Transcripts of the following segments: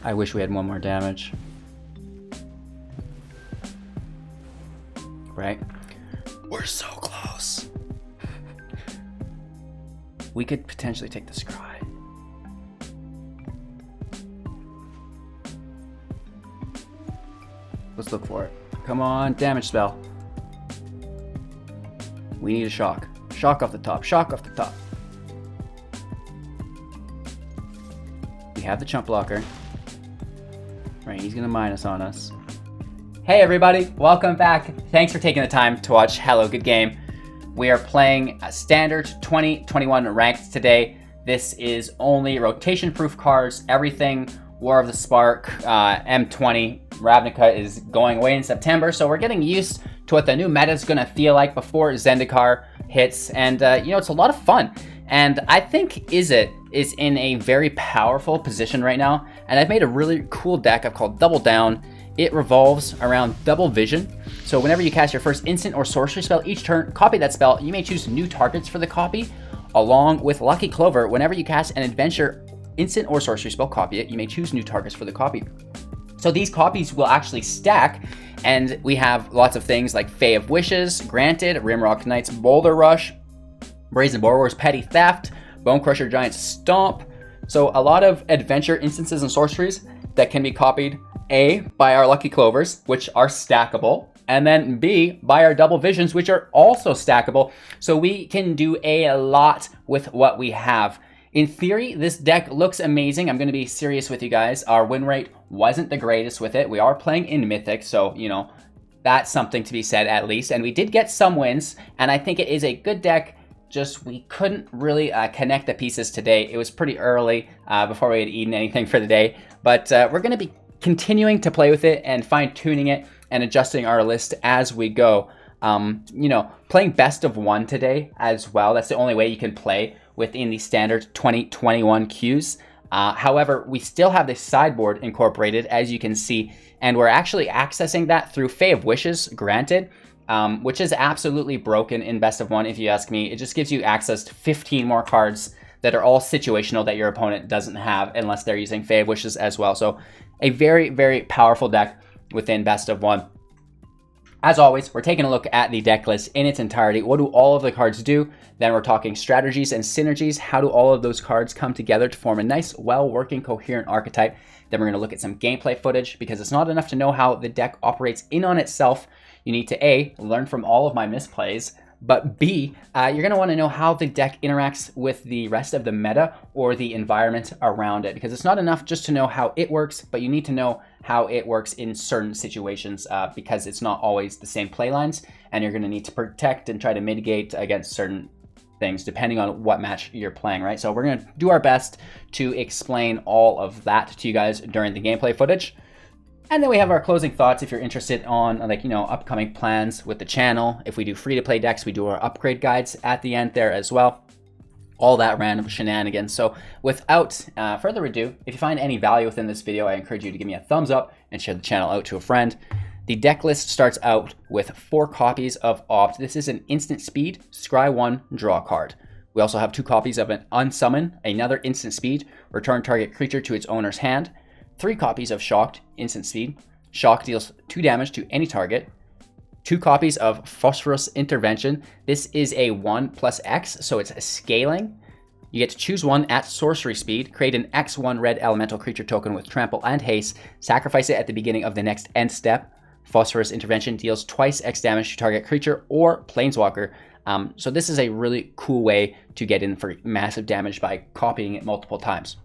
I wish we had one more damage. Right? We're so close. We could potentially take the scry. Let's look for it. Come on, damage spell. We need a shock. Shock off the top. Shock off the top. We have the chump blocker. Right, he's gonna minus on us. Hey everybody, welcome back. Thanks for taking the time to watch Hello Good Game. We are playing a standard 2021 ranked today. This is only rotation-proof cards. Everything War of the Spark, M20, Ravnica is going away in September, so we're getting used to what the new meta is going to feel like before Zendikar hits, and it's a lot of fun. And I think Izzet is in a very powerful position right now, and I've made a really cool deck I've called Double Down. It revolves around double vision, so whenever you cast your first instant or sorcery spell each turn, copy that spell. You may choose new targets for the copy. Along with Lucky Clover, whenever you cast an adventure instant or sorcery spell, copy it. You may choose new targets for the copy. So these copies will actually stack, and we have lots of things like Fae of Wishes, granted, Rimrock Knight's Boulder Rush, Brazen Borrower's Petty Theft, Bonecrusher Giant's Stomp. So a lot of adventure instances and sorceries that can be copied, A, by our Lucky Clovers, which are stackable, and then B, by our Double Visions, which are also stackable. So we can do a lot with what we have. In theory, this deck looks amazing. I'm going to be serious with you guys. Our win rate wasn't the greatest with it. We are playing in Mythic, so, that's something to be said at least. And we did get some wins, and I think it is a good deck. Just we couldn't really connect the pieces today. It was pretty early before we had eaten anything for the day. But we're going to be continuing to play with it and fine-tuning it and adjusting our list as we go. Playing best of one today as well. That's the only way you can play within the standard 2021 queues. However, we still have the sideboard incorporated, as you can see, and we're actually accessing that through Fae of Wishes, granted, which is absolutely broken in best of one, if you ask me. It just gives you access to 15 more cards that are all situational that your opponent doesn't have unless they're using Fae of Wishes as well. So a very, very powerful deck within best of one. As always, we're taking a look at the deck list in its entirety. What do all of the cards do? Then we're talking strategies and synergies. How do all of those cards come together to form a nice, well-working, coherent archetype? Then we're going to look at some gameplay footage, because it's not enough to know how the deck operates in on itself. You need to A, learn from all of my misplays, but B, you're going to want to know how the deck interacts with the rest of the meta or the environment around it, because it's not enough just to know how it works, but you need to know how it works in certain situations, because it's not always the same play lines, and you're going to need to protect and try to mitigate against certain things depending on what match you're playing, right? So we're going to do our best to explain all of that to you guys during the gameplay footage. And then we have our closing thoughts if you're interested on upcoming plans with the channel. If we do free-to-play decks, we do our upgrade guides at the end there as well. All that random shenanigans. So without further ado, if you find any value within this video, I encourage you to give me a thumbs up and share the channel out to a friend. The deck list starts out with 4 copies of Opt. This is an instant speed, scry 1, draw a card. We also have 2 copies of an Unsummon, another instant speed, return target creature to its owner's hand. 3 copies of Shocked, instant speed. Shock deals 2 damage to any target. 2 copies of Purphoros Intervention. This is a 1+X, so it's a scaling. You get to choose one at sorcery speed, create an X1 red elemental creature token with trample and haste, sacrifice it at the beginning of the next end step. Purphoros Intervention deals twice X damage to target creature or planeswalker. So this is a really cool way to get in for massive damage by copying it multiple times.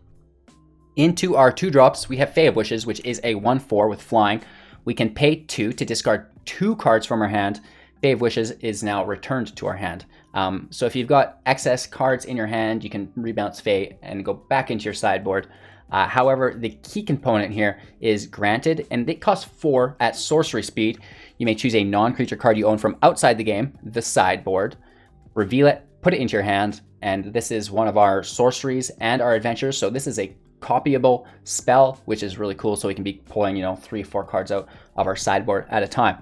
Into our 2 drops, we have Fae of Wishes, which is a 1/4 with flying. We can pay 2 to discard 2 cards from our hand. Fae of Wishes is now returned to our hand. So if you've got excess cards in your hand, you can rebounce Fae and go back into your sideboard. However, the key component here is granted, and it costs 4 at sorcery speed. You may choose a non-creature card you own from outside the game, the sideboard, reveal it, put it into your hand, and this is one of our sorceries and our adventures. So this is a copyable spell, which is really cool. So we can be pulling, 3-4 cards out of our sideboard at a time.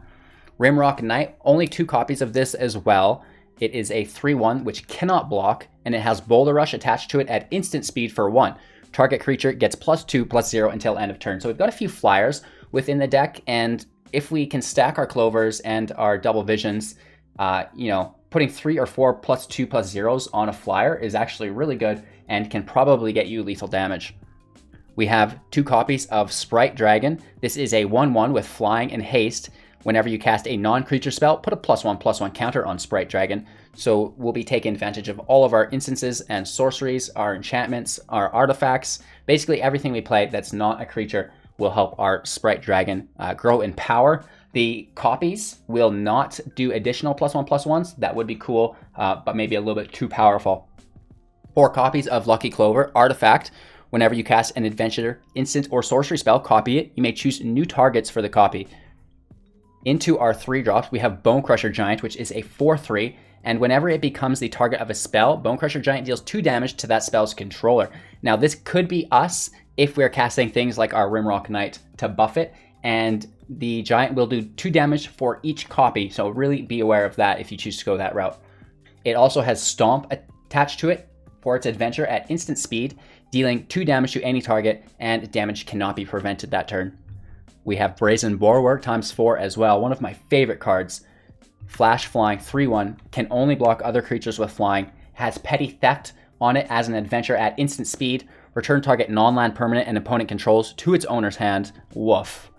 Rimrock Knight, only 2 copies of this as well. It is a 3/1, which cannot block, and it has Boulder Rush attached to it at instant speed for 1. target creature gets +2/+0 until end of turn. So we've got a few flyers within the deck, and if we can stack our Clovers and our Double Visions, you know, putting 3 or 4 +2/+0s on a flyer is actually really good and can probably get you lethal damage. We have 2 copies of Sprite Dragon. This is a 1/1 with flying and haste. Whenever you cast a non-creature spell, put a +1/+1 counter on Sprite Dragon. So we'll be taking advantage of all of our instances and sorceries, our enchantments, our artifacts. Basically everything we play that's not a creature will help our Sprite Dragon grow in power. The copies will not do additional +1/+1s. That would be cool, but maybe a little bit too powerful. 4 copies of Lucky Clover, artifact. Whenever you cast an adventure, instant, or sorcery spell, copy it. You may choose new targets for the copy. Into our 3 drops, we have Bonecrusher Giant, which is a 4/3, and whenever it becomes the target of a spell, Bonecrusher Giant deals 2 damage to that spell's controller. Now, this could be us if we're casting things like our Rimrock Knight to buff it, and the Giant will do 2 damage for each copy, so really be aware of that if you choose to go that route. It also has Stomp attached to it for its adventure at instant speed, dealing 2 damage to any target, and damage cannot be prevented that turn. We have Brazen Borrower ×4 as well, one of my favorite cards. Flash flying 3/1, can only block other creatures with flying, has Petty Theft on it as an adventure at instant speed, return target non-land permanent and opponent controls to its owner's hand. Woof.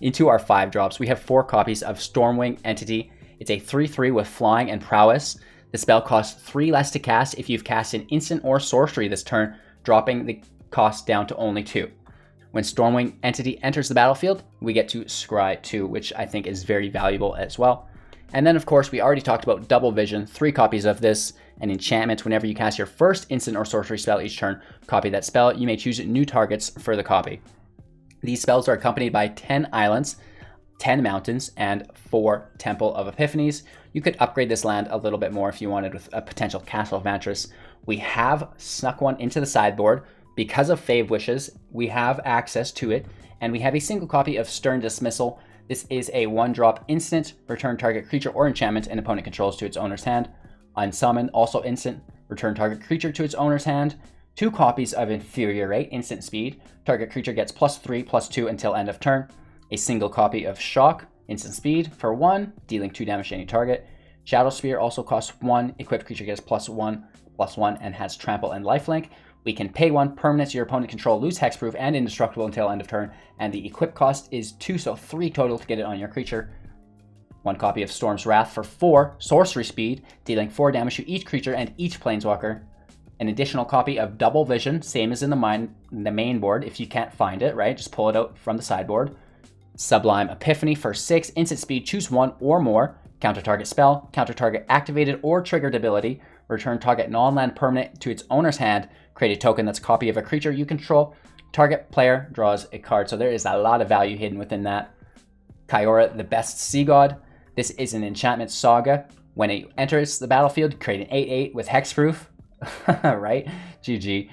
Into our 5 drops, we have 4 copies of Stormwing Entity. It's a 3/3 with flying and prowess. The spell costs 3 less to cast if you've cast an instant or sorcery this turn, dropping the cost down to only 2. When Stormwing Entity enters the battlefield, we get to scry 2, which I think is very valuable as well. And then, of course, we already talked about Double Vision, 3 copies of this. An enchantment, whenever you cast your first instant or sorcery spell each turn, copy that spell. You may choose new targets for the copy. These spells are accompanied by 10 islands, 10 mountains, and 4 Temple of Epiphanies. You could upgrade this land a little bit more if you wanted with a potential Castle of Vantress. We have snuck one into the sideboard. Because of Fae of Wishes, we have access to it, and we have a single copy of Stern Dismissal. This is a 1-drop instant, return target creature or enchantment and opponent controls to its owner's hand. Unsummon, also instant, return target creature to its owner's hand. 2 copies of Infuriate, instant speed, target creature gets +3/+2 until end of turn. A single copy of Shock, instant speed, for 1, dealing 2 damage to any target. Shadow Spear also costs 1, equipped creature gets +1/+1 and has trample and lifelink. We can pay 1, permanents your opponent control lose hexproof and indestructible until end of turn, and the equip cost is 2, so 3 total to get it on your creature. 1 copy of Storm's Wrath for 4, sorcery speed, dealing 4 damage to each creature and each planeswalker. An additional copy of Double Vision, same as in the main board if you can't find it, right? Just pull it out from the sideboard. Sublime Epiphany for 6, instant speed, choose 1 or more, counter target spell, counter target activated or triggered ability, return target non-land permanent to its owner's hand, create a token that's a copy of a creature you control, target player draws a card. So there is a lot of value hidden within that. Kyora, the Best Sea God. This is an enchantment saga. When it enters the battlefield, create an 8/8 with hexproof. Right? GG.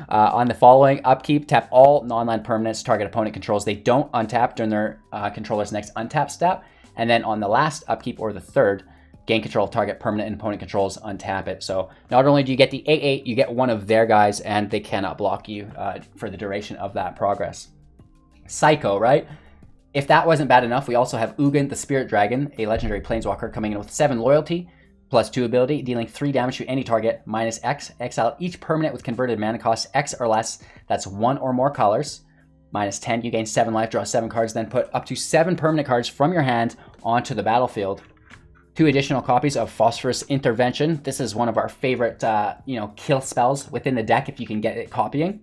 On the following upkeep, tap all non-land permanents target opponent controls. They don't untap during their controller's next untap step. And then on the last upkeep, or the third, gain control of target permanent and opponent controls, untap it. So not only do you get the 8/8, you get one of their guys, and they cannot block you for the duration of that progress. Psycho, right? If that wasn't bad enough, we also have Ugin, the Spirit Dragon, a legendary planeswalker coming in with 7 loyalty, +2 ability, dealing 3 damage to any target, -X, exile each permanent with converted mana cost X or less, that's 1 or more colors. -10, you gain 7 life, draw 7 cards, then put up to 7 permanent cards from your hand onto the battlefield. 2 additional copies of Phosphorus Intervention. This is one of our favorite, kill spells within the deck if you can get it copying.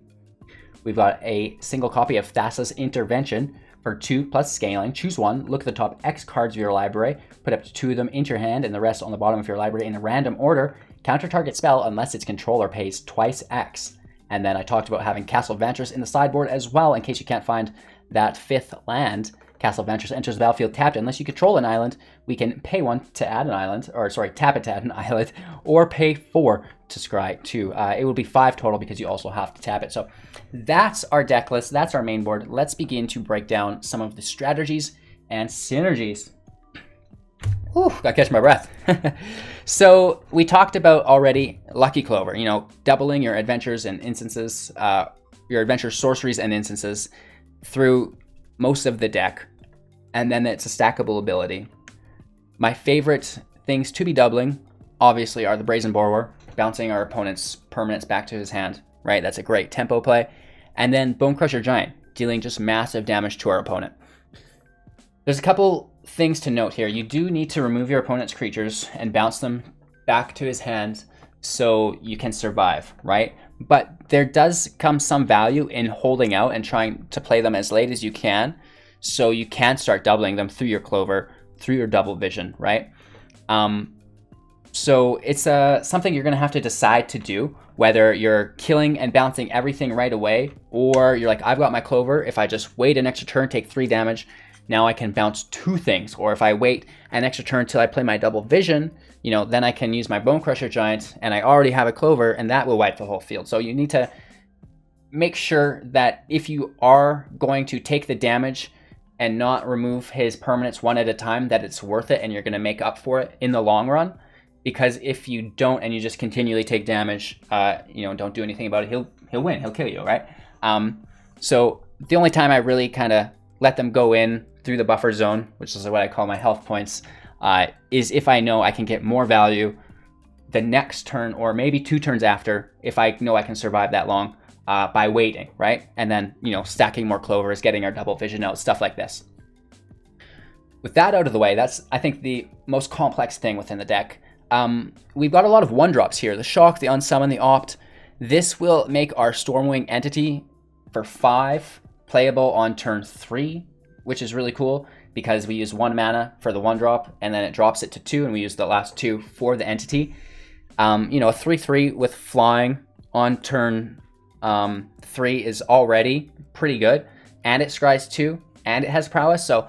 We've got a single copy of Thassa's Intervention for 2 plus scaling. Choose 1, look at the top X cards of your library, put up to 2 of them into your hand and the rest on the bottom of your library in a random order. Counter target spell unless its controller pays twice X. And then I talked about having Castle of Vantress in the sideboard as well in case you can't find that 5th land. Castle of Vantress enters the battlefield tapped. Unless you control an island, we can pay 1 to add an island, tap it to add an island, or pay 4 to scry 2. It will be 5 total because you also have to tap it. So that's our deck list. That's our main board. Let's begin to break down some of the strategies and synergies. Whew, gotta catch my breath. So we talked about already Lucky Clover, you know, doubling your adventures and instances, your adventure sorceries and instances through most of the deck. And then it's a stackable ability. My favorite things to be doubling, obviously, are the Brazen Borrower, bouncing our opponent's permanents back to his hand, right? That's a great tempo play. And then Bonecrusher Giant, dealing just massive damage to our opponent. There's a couple things to note here. You do need to remove your opponent's creatures and bounce them back to his hand so you can survive, right? But there does come some value in holding out and trying to play them as late as you can, so you can start doubling them through your Clover, through your double vision, right? So it's something you're going to have to decide to do, whether you're killing and bouncing everything right away, or you're like, I've got my Clover. If I just wait an extra turn, take 3 damage, now I can bounce 2 things. Or if I wait an extra turn till I play my double vision, you know, then I can use my Bonecrusher Giant, and I already have a Clover, and that will wipe the whole field. So you need to make sure that if you are going to take the damage and not remove his permanents one at a time, that it's worth it and you're going to make up for it in the long run. Because if you don't and you just continually take damage, you know, don't do anything about it, he'll win, he'll kill you, right? So the only time I really kind of let them go in through the buffer zone, which is what I call my health points, is if I know I can get more value the next turn or maybe 2 turns after, if I know I can survive that long by waiting, right? And then, you know, stacking more Clovers, getting our double vision out, stuff like this. With that out of the way, that's, I think, the most complex thing within the deck. We've got a lot of 1-drops here. The Shock, the Unsummon, the Opt. This will make our Stormwing Entity for 5 playable on turn 3, which is really cool because we use 1 mana for the 1-drop and then it drops it to 2 and we use the last 2 for the entity. You know, a 3/3 with flying on turn 3 is already pretty good, and it scries 2 and it has prowess, so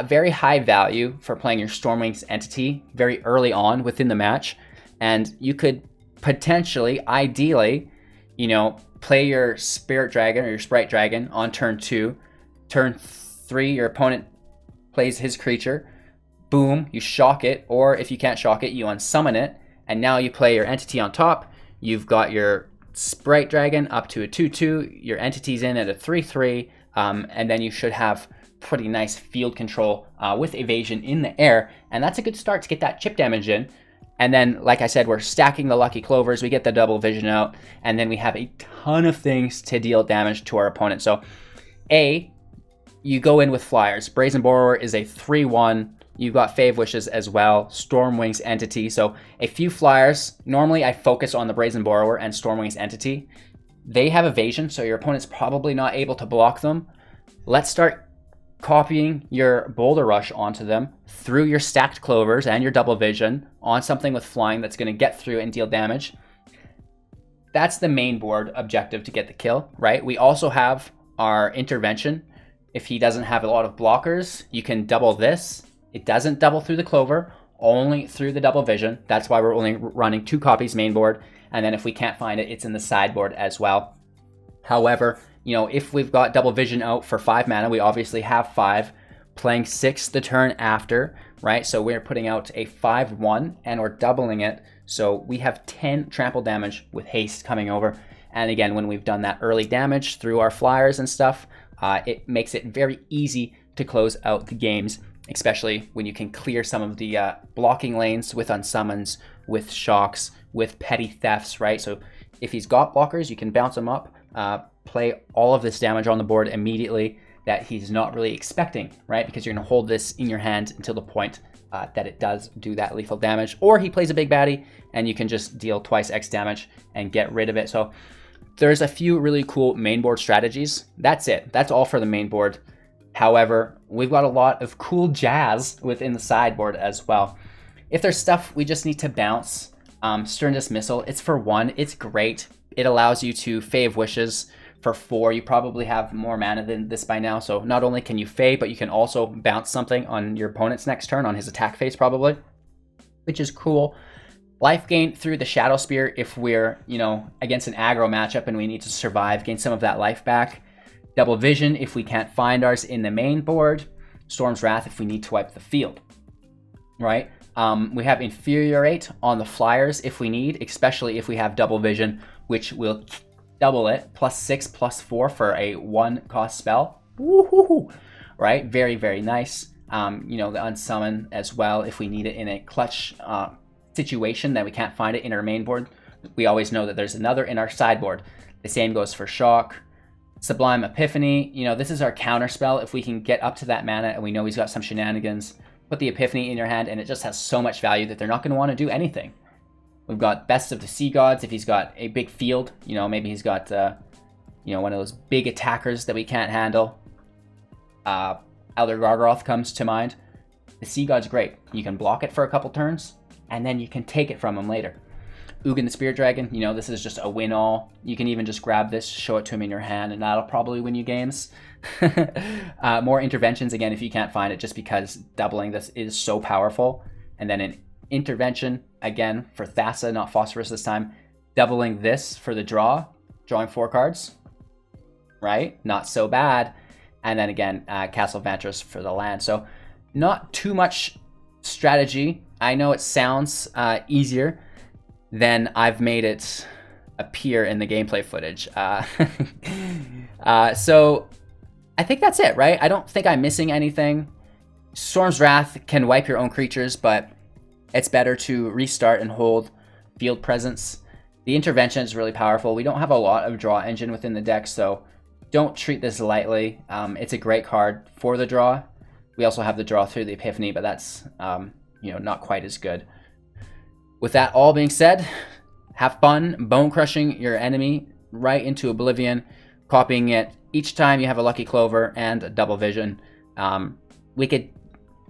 very high value for playing your Stormwing's Entity very early on within the match. And you could potentially, ideally, you know, play your Spirit Dragon or your Sprite Dragon on turn 2. Turn 3, your opponent plays his creature. Boom, you shock it. Or if you can't shock it, you unsummon it. And now you play your entity on top. You've got your Sprite Dragon up to a 2/2. Your entity's in at a 3/3. And then you should have pretty nice field control with evasion in the air, and that's a good start to get that chip damage in. And then, like I said, we're stacking the Lucky Clovers, we get the double vision out, and then we have a ton of things to deal damage to our opponent. So you go in with flyers. Brazen Borrower is a 3/1. You've got Fae of Wishes as well, Stormwing's Entity. So a few flyers. Normally I focus on the Brazen Borrower and Stormwing's Entity. They have evasion, so your opponent's probably not able to block them. Let's start copying your Boulder Rush onto them through your stacked Clovers and your double vision on something with flying that's going to get through and deal damage. That's the main board objective, to get the kill, right? We also have our intervention. If he doesn't have a lot of blockers, you can double this. It doesn't double through the Clover, only through the double vision. That's why we're only running 2 copies main board. And then if we can't find it, it's in the sideboard as well. However, you know, if we've got double vision out for 5 mana, we obviously have 5, playing 6 the turn after, right? So we're putting out a 5/1 and we're doubling it. So we have 10 trample damage with haste coming over. And again, when we've done that early damage through our flyers and stuff, it makes it very easy to close out the games, especially when you can clear some of the blocking lanes with unsummons, with shocks, with petty thefts, right? So if he's got blockers, you can bounce him up, play all of this damage on the board immediately that he's not really expecting, right? Because you're going to hold this in your hand until the point that it does do that lethal damage. Or he plays a big baddie and you can just deal twice X damage and get rid of it. So there's a few really cool main board strategies. That's it. That's all for the main board. However, we've got a lot of cool jazz within the sideboard as well. If there's stuff we just need to bounce, Stern Dismissal, it's for 1. It's great. It allows you to Fae of Wishes for 4. You probably have more mana than this by now. So not only can you Fae, but you can also bounce something on your opponent's next turn, on his attack phase probably, which is cool. Life gain through the Shadow Spear if we're, you know, against an aggro matchup and we need to survive, gain some of that life back. Double Vision if we can't find ours in the main board. Storm's Wrath if we need to wipe the field, right? We have Infuriate on the flyers if we need, especially if we have double vision, which will double it, +6, +4 for a 1-cost spell. Woohoo! Right, very, very nice. You know, the Unsummon as well if we need it in a clutch situation that we can't find it in our main board. We always know that there's another in our sideboard. The same goes for Shock. Sublime Epiphany, you know, this is our counter spell. If we can get up to that mana and we know he's got some shenanigans, put the Epiphany in your hand and it just has so much value that they're not going to want to do anything. We've got Best of the Sea Gods if he's got a big field. You know, maybe he's got, you know, one of those big attackers that we can't handle. Elder Gargaroth comes to mind. The Sea God's great. You can block it for a couple turns, and then you can take it from him later. Ugin the Spirit Dragon, you know, this is just a win-all. You can even just grab this, show it to him in your hand, and that'll probably win you games. More interventions, again, if you can't find it, just because doubling this is so powerful. And then an intervention, again, for Thassa, not Phosphorus this time. Doubling this for the draw, drawing 4 cards, right? Not so bad. And then again, Castle Vantress for the land. So not too much strategy. I know it sounds easier than I've made it appear in the gameplay footage. So I think that's it, right? I don't think I'm missing anything. Storm's Wrath can wipe your own creatures, but it's better to restart and hold field presence. The intervention is really powerful. We don't have a lot of draw engine within the deck, so don't treat this lightly. It's a great card for the draw. We also have the draw through the Epiphany, but that's you know, not quite as good. With that all being said, have fun bone crushing your enemy right into oblivion, copying it each time you have a Lucky Clover and a double vision. We could,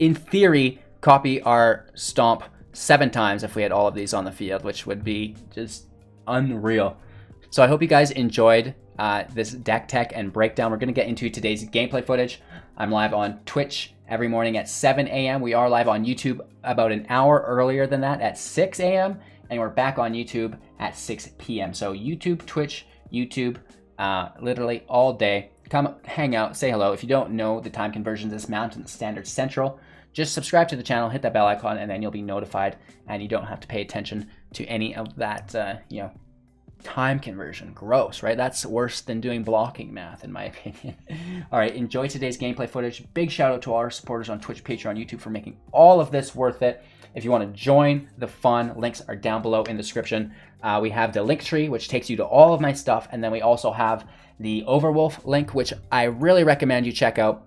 in theory, copy our Stomp 7 times if we had all of these on the field, which would be just unreal. So I hope you guys enjoyed this deck tech and breakdown. We're going to get into today's gameplay footage. I'm live on Twitch every morning at 7 a.m. We are live on YouTube about an hour earlier than that at 6 a.m. And we're back on YouTube at 6 p.m. So YouTube, Twitch, YouTube, literally all day. Come hang out, say hello. If you don't know the time conversions, it's Mountain Standard Central. Just subscribe to the channel, hit that bell icon, and then you'll be notified. And you don't have to pay attention to any of that, you know, time conversion. Gross, right? That's worse than doing blocking math, in my opinion. All right, enjoy today's gameplay footage. Big shout out to all our supporters on Twitch, Patreon, YouTube for making all of this worth it. If you want to join the fun, links are down below in the description. We have the link tree, which takes you to all of my stuff, and then we also have the Overwolf link, which I really recommend you check out.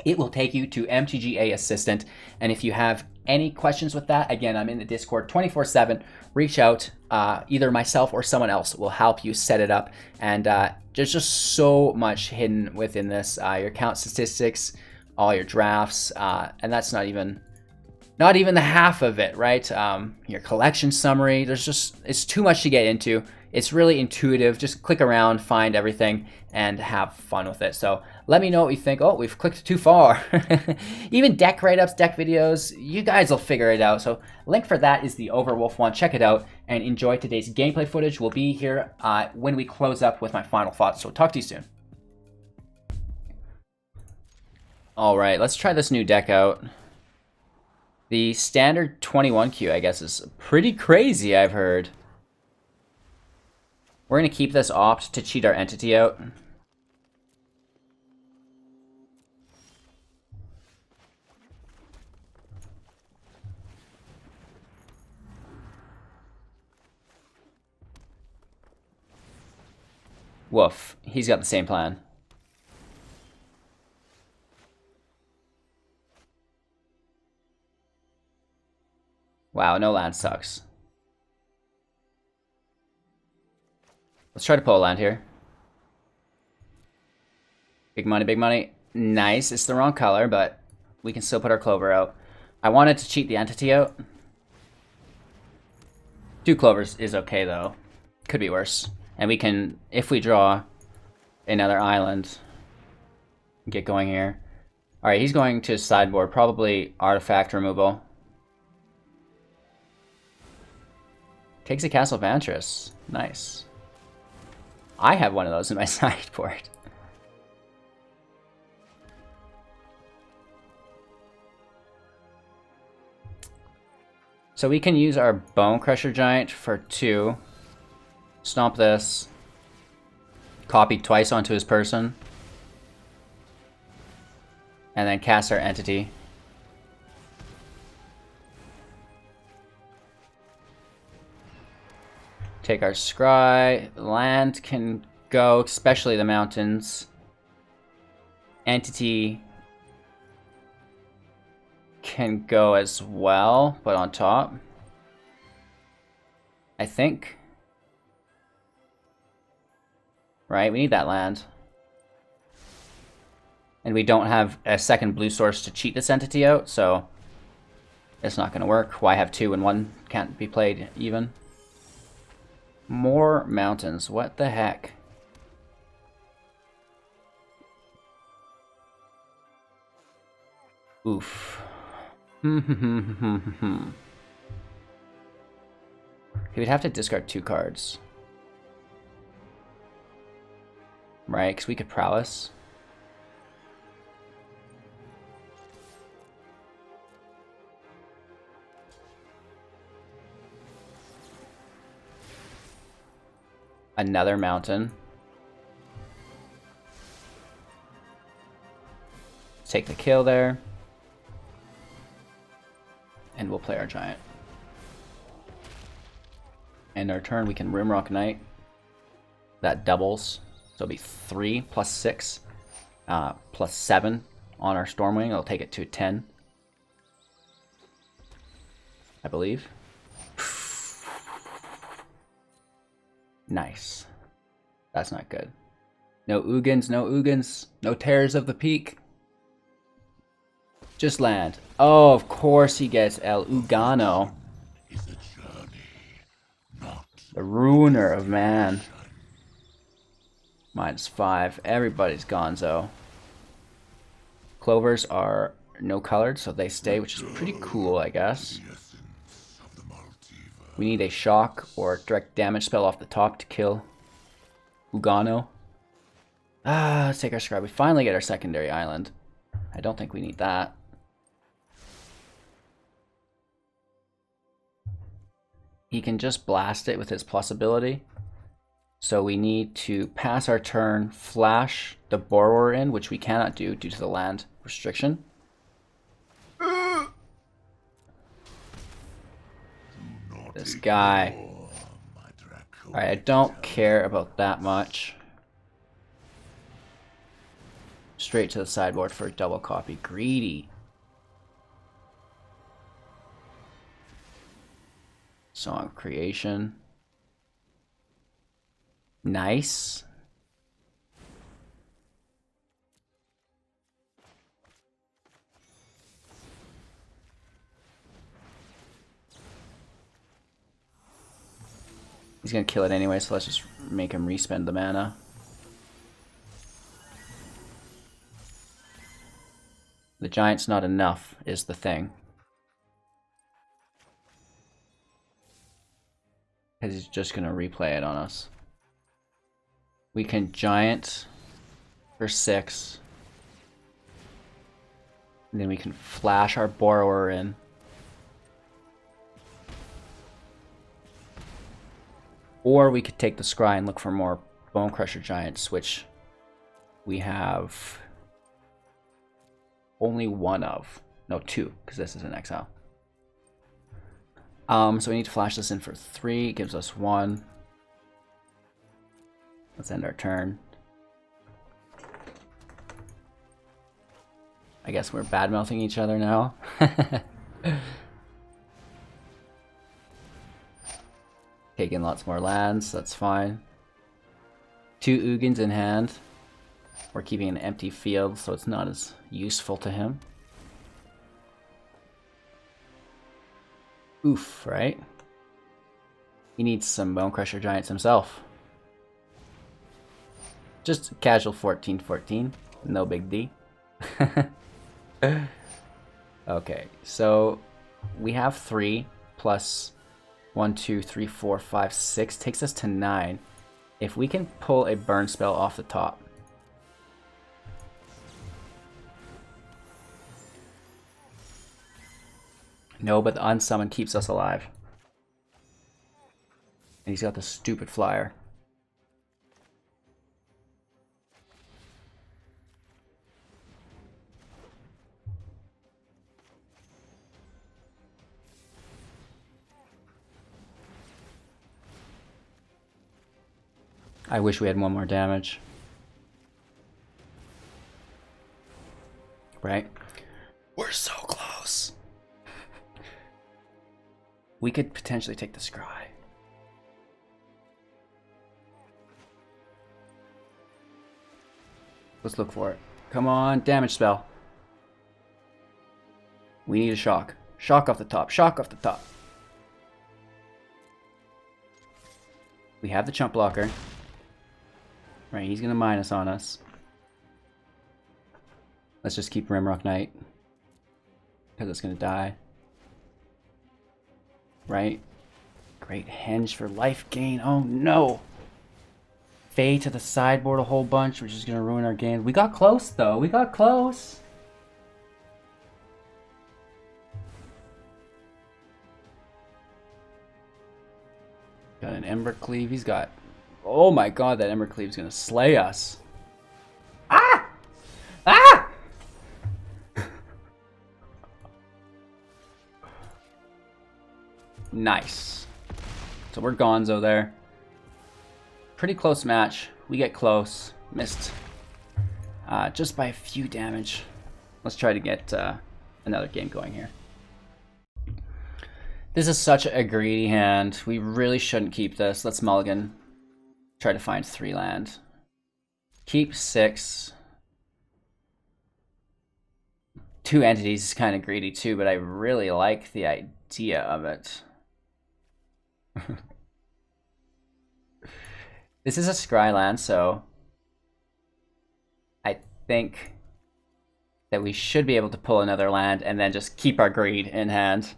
It will take you to MTGA Assistant, and if you have any questions with that, again, I'm in the Discord 24/7. Reach out. Either myself or someone else will help you set it up. And there's just so much hidden within this. Your count statistics, all your drafts, and that's not even the half of it, right? Your collection summary. It's too much to get into. It's really intuitive. Just click around, find everything, and have fun with it. So let me know what you think. Oh, we've clicked too far. Even deck write-ups, deck videos, you guys will figure it out. So link for that is the Overwolf one. Check it out and enjoy today's gameplay footage. We'll be here when we close up with my final thoughts. So talk to you soon. All right, let's try this new deck out. The standard 21 queue, I guess, is pretty crazy, I've heard. We're going to keep this opt to cheat our entity out. Woof. He's got the same plan. Wow, no land sucks. Let's try to pull a land here. Big money, big money. Nice. It's the wrong color, but we can still put our Clover out. I wanted to cheat the entity out. 2 Clovers is okay, though. Could be worse. And we can, if we draw another island, get going here. Alright, he's going to sideboard. Probably artifact removal. Takes a Castle Vantress. Nice. I have one of those in my sideboard. So we can use our Bonecrusher Giant for 2. Stomp this. Copy twice onto his person. And then cast our entity. Take our scry. Land can go, especially the mountains. Entity can go as well, but on top. I think. Right, we need that land. And we don't have a second blue source to cheat this entity out, so it's not going to work. Why have 2 and 1 can't be played even? More mountains, what the heck? Oof. Okay, we'd have to discard 2 cards. Right, because we could prowess. Another mountain. Take the kill there. And we'll play our giant. And our turn we can Rimrock Knight. That doubles. So it'll be 3 plus 6 plus 7 on our Stormwing. It'll take it to 10. I believe. Nice. That's not good. No Ugins, no Ugins, no Terrors of the Peak. Just land. Oh, of course he gets El Ugano. The Ruiner of Man. -5. Everybody's gonzo. Clovers are no colored, so they stay, which is pretty cool, I guess. We need a shock or direct damage spell off the top to kill Ugano. Let's take our scribe. We finally get our secondary island. I don't think we need that. He can just blast it with his plus ability. So we need to pass our turn, flash the Borrower in, which we cannot do due to the land restriction. This guy. Alright, I don't care about that much. Straight to the sideboard for a double copy. Greedy. Song creation. Nice. He's gonna kill it anyway, so let's just make him respend the mana. The giant's not enough, is the thing. Because he's just gonna replay it on us. We can giant for 6. And then we can flash our Borrower in. Or we could take the scry and look for more Bonecrusher Giants, which we have only 1 of. No, 2, because this is an exile. So we need to flash this in for 3. It gives us 1. Let's end our turn. I guess we're bad-mouthing each other now. Taking lots more lands, that's fine. 2 Ugins in hand. We're keeping an empty field, so it's not as useful to him. Oof, right? He needs some Bonecrusher Giants himself. Just casual 14-14, no big D. Okay, so we have 3 plus 1, 2, 3, 4, 5, 6 takes us to 9. If we can pull a burn spell off the top. No, but the Unsummon keeps us alive. And he's got the stupid flyer. I wish we had one more damage. Right? We're so close. We could potentially take the scry. Let's look for it. Come on, damage spell. We need a shock. Shock off the top. Shock off the top. We have the chump blocker. Right, he's gonna minus on us. Let's just keep Rimrock Knight. Because it's gonna die. Right? Great henge for life gain. Oh no! Fae to the sideboard a whole bunch, which is gonna ruin our game. We got close though. We got close. Got an Ember Cleave. He's got. Oh my god, that Ember Cleave is gonna slay us. Ah! Ah! Nice. So we're gonzo there. Pretty close match. We get close. Missed. Just by a few damage. Let's try to get another game going here. This is such a greedy hand. We really shouldn't keep this. Let's mulligan. Try to find 3 land. Keep 6. 2 entities is kind of greedy too, but I really like the idea of it. This is a scry land, so I think that we should be able to pull another land and then just keep our greed in hand.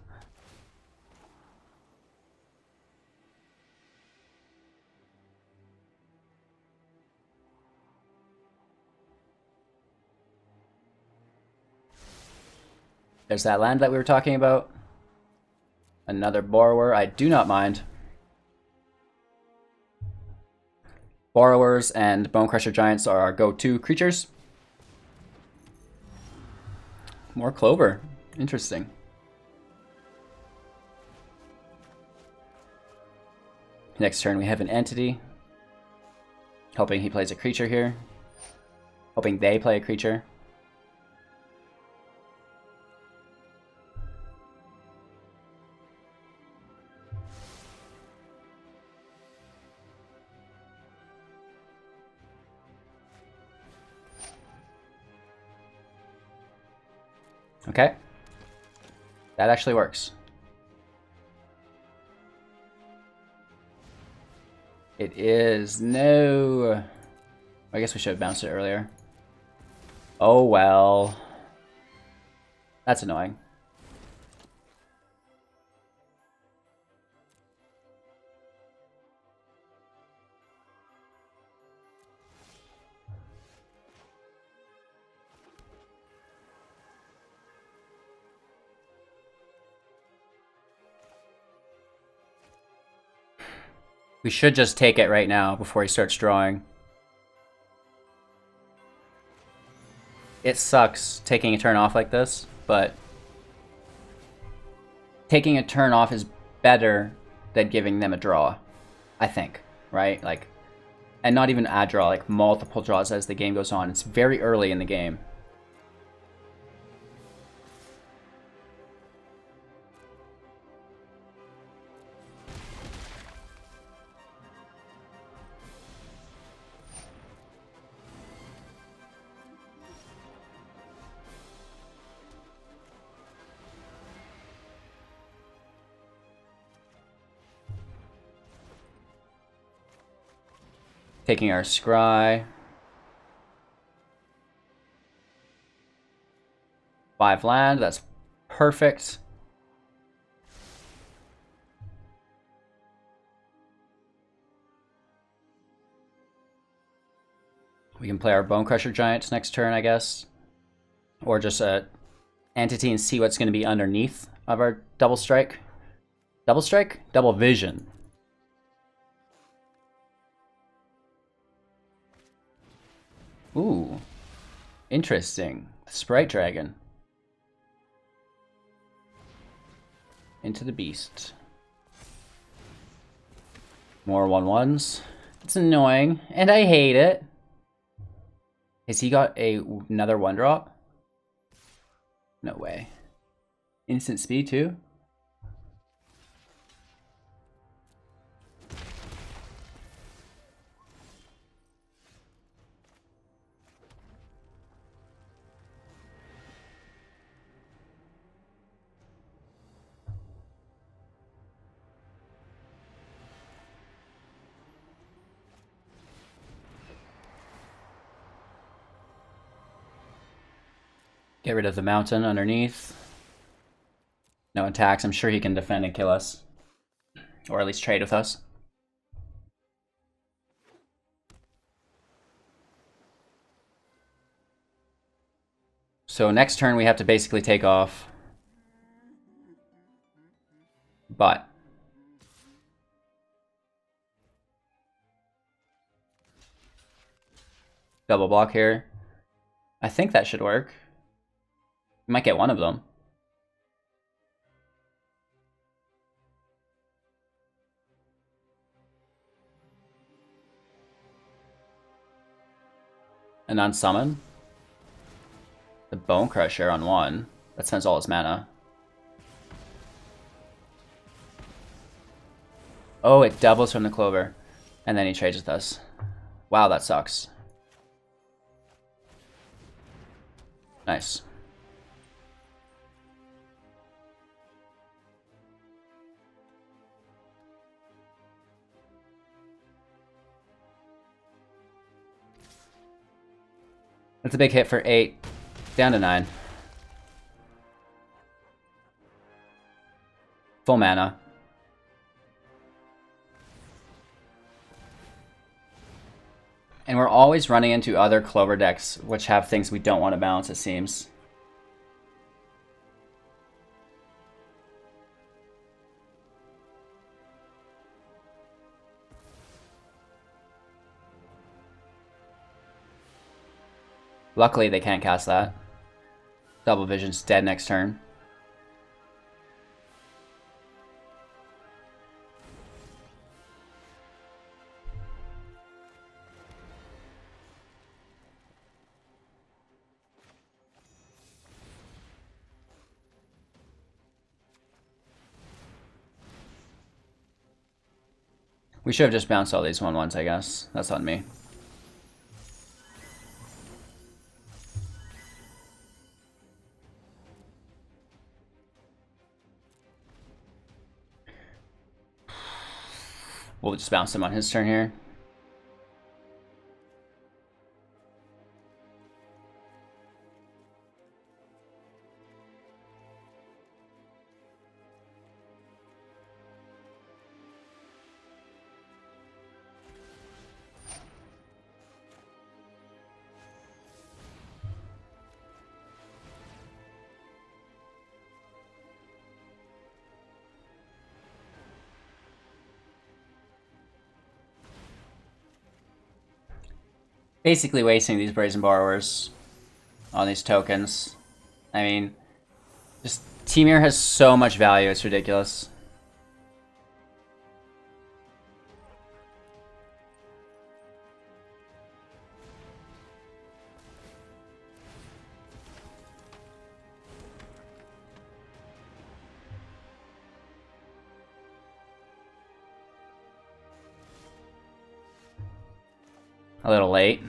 There's that land that we were talking about. Another Borrower. I do not mind. Borrowers and Bonecrusher Giants are our go-to creatures. More Clover. Interesting. Next turn we have an Entity. Hoping he plays a creature here. Hoping they play a creature. Okay. That actually works. It is. No. I guess we should have bounced it earlier. Oh well. That's annoying. We should just take it right now before he starts drawing. It sucks taking a turn off like this, but taking a turn off is better than giving them a draw, I think, right? Like, and not even a draw, like multiple draws as the game goes on. It's very early in the game. Taking our scry. 5 land, that's perfect. We can play our Bonecrusher Giant next turn, I guess. Or just a entity and see what's going to be underneath of our Double strike. Double strike? Double vision. Ooh. Interesting. Sprite Dragon. Into the beast. More 1/1s. It's annoying, and I hate it. Has he got another 1-drop? No way. Instant speed too? Get rid of the mountain underneath. No attacks. I'm sure he can defend and kill us. Or at least trade with us. So next turn we have to basically take off. But double block here. I think that should work. We might get one of them. An Unsummon. The Bonecrusher on 1. That sends all his mana. Oh, it doubles from the Clover. And then he trades with us. Wow, that sucks. Nice. That's a big hit for 8. Down to 9. Full mana. And we're always running into other Clover decks which have things we don't want to bounce, it seems. Luckily, they can't cast that. Double Vision's dead next turn. We should have just bounced all these 1/1s, I guess. That's on me. We'll just bounce him on his turn here. Basically wasting these Brazen Borrowers on these tokens. I mean, just Temir has so much value, it's ridiculous. A little late.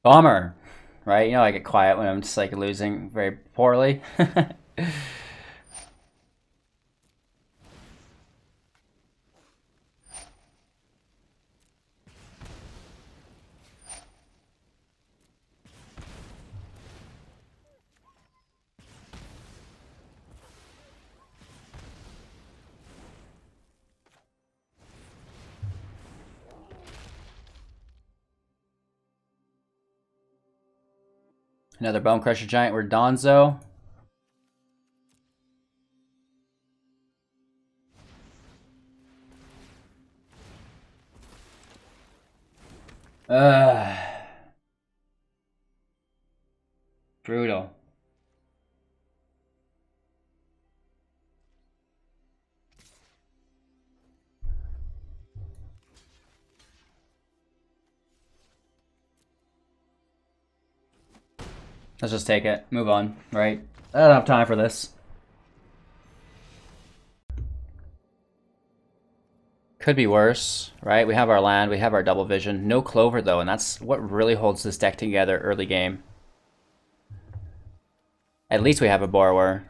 Bummer, right? You know, I get quiet when I'm just like losing very poorly. Another Bonecrusher Giant. We're Donzo. Brutal. Let's just take it. Move on, right? I don't have time for this. Could be worse, right? We have our land, we have our double vision. No Clover, though, and that's what really holds this deck together early game. At least we have a Borrower.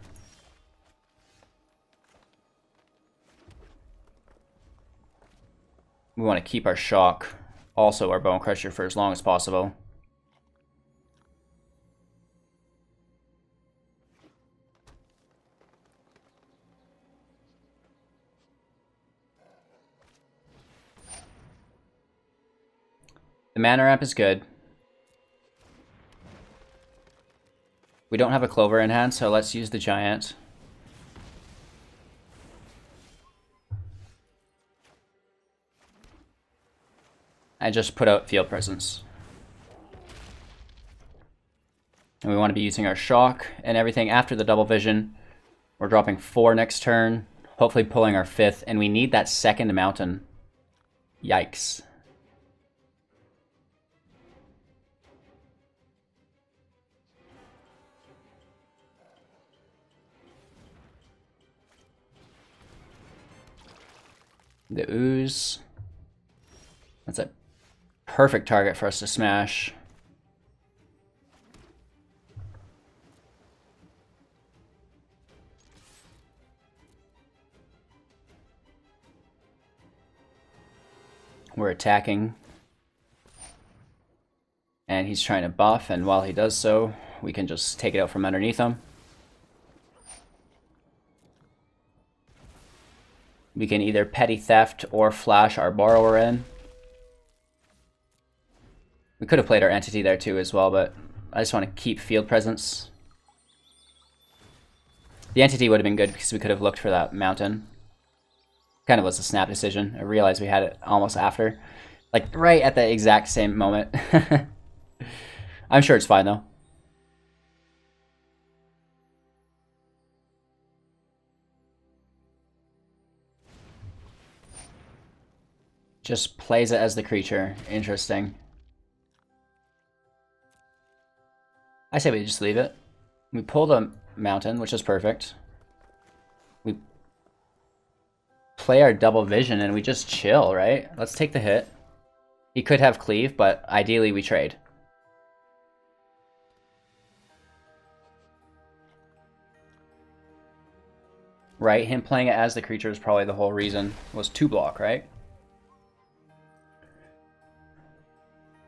We want to keep our Shock, also our Bonecrusher, for as long as possible. The mana ramp is good. We don't have a Clover in hand, so let's use the Giant. I just put out Field Presence. And we want to be using our Shock and everything after the double vision. We're dropping 4 next turn, hopefully pulling our 5th, and we need that second mountain. Yikes. The Ooze. That's a perfect target for us to smash. We're attacking. And he's trying to buff, and while he does so, we can just take it out from underneath him. We can either Petty Theft or flash our Borrower in. We could have played our Entity there too as well, but I just want to keep Field Presence. The Entity would have been good because we could have looked for that mountain. Kind of was a snap decision. I realized we had it almost after. Like, right at the exact same moment. I'm sure it's fine, though. Just plays it as the creature. Interesting. I say we just leave it. We pull the mountain, which is perfect. We play our double vision and we just chill, right? Let's take the hit. He could have cleave, but ideally we trade. Right, him playing it as the creature is probably the whole reason. Was 2 block, right?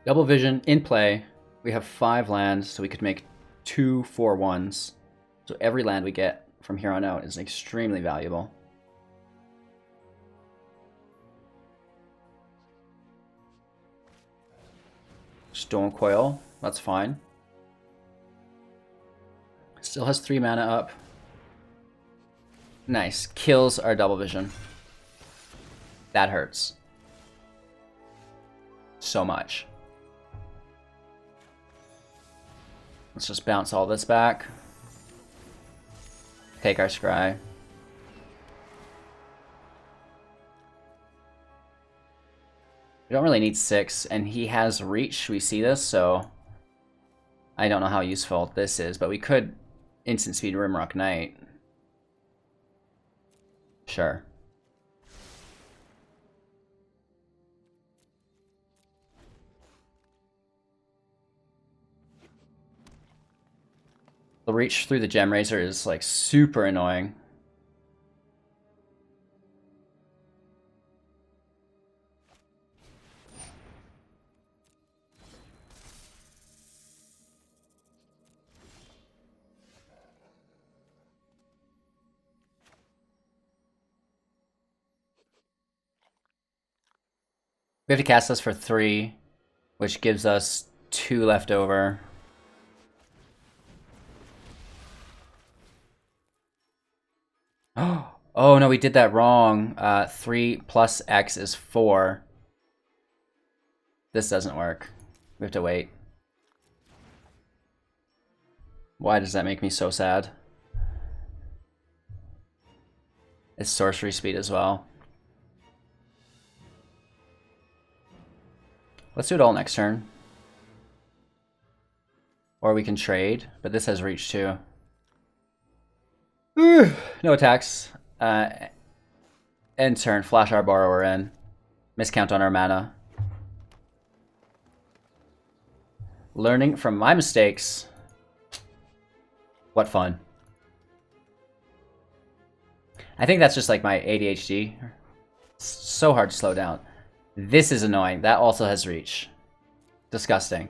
Double vision in play. We have 5 lands, so we could make 2 4/1s. So every land we get from here on out is extremely valuable. Stone Coil, that's fine. Still has 3 mana up. Nice. Kills our double vision. That hurts. So much. Let's just bounce all this back. Take our scry. We don't really need 6, and he has reach. We see this, so I don't know how useful this is, but we could instant speed Rimrock Knight. Sure. The reach through the Gem Razor is like super annoying. We have to cast this for 3, which gives us 2 left over. Oh no, we did that wrong. 3 plus X is 4. This doesn't work. We have to wait. Why does that make me so sad? It's sorcery speed as well. Let's do it all next turn. Or we can trade, but this has reach too. No attacks. End turn, flash our borrower in. Miscount on our mana. Learning from my mistakes. What fun. I think that's just like my ADHD. It's so hard to slow down. This is annoying. That also has reach. Disgusting.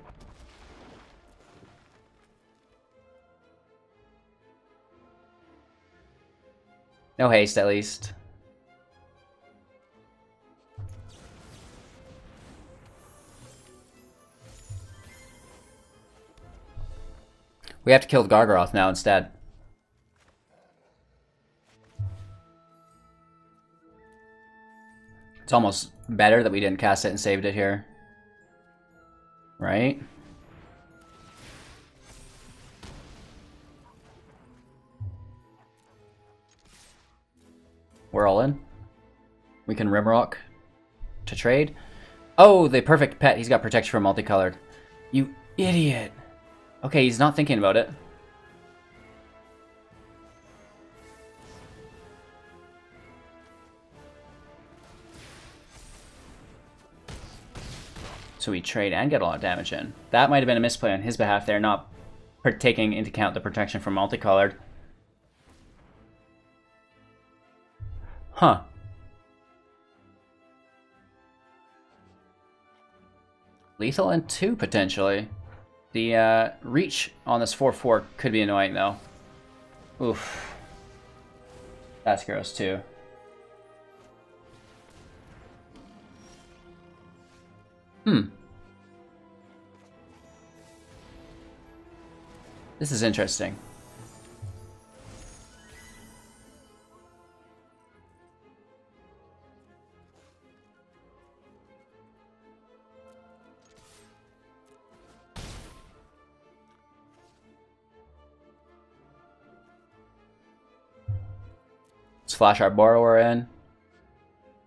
No haste, at least. We have to kill Gargaroth now instead. It's almost better that we didn't cast it and saved it here. Right? We're all in. We can Rimrock to trade. Oh, the perfect pet. He's got protection from multicolored. You idiot. Okay, he's not thinking about it. So we trade and get a lot of damage in. That might have been a misplay on his behalf there, not taking into account the protection from multicolored. Huh. Lethal and 2, potentially. The reach on this 4/4 could be annoying, though. Oof. That's gross, too. This is interesting. Let's flash our borrower in.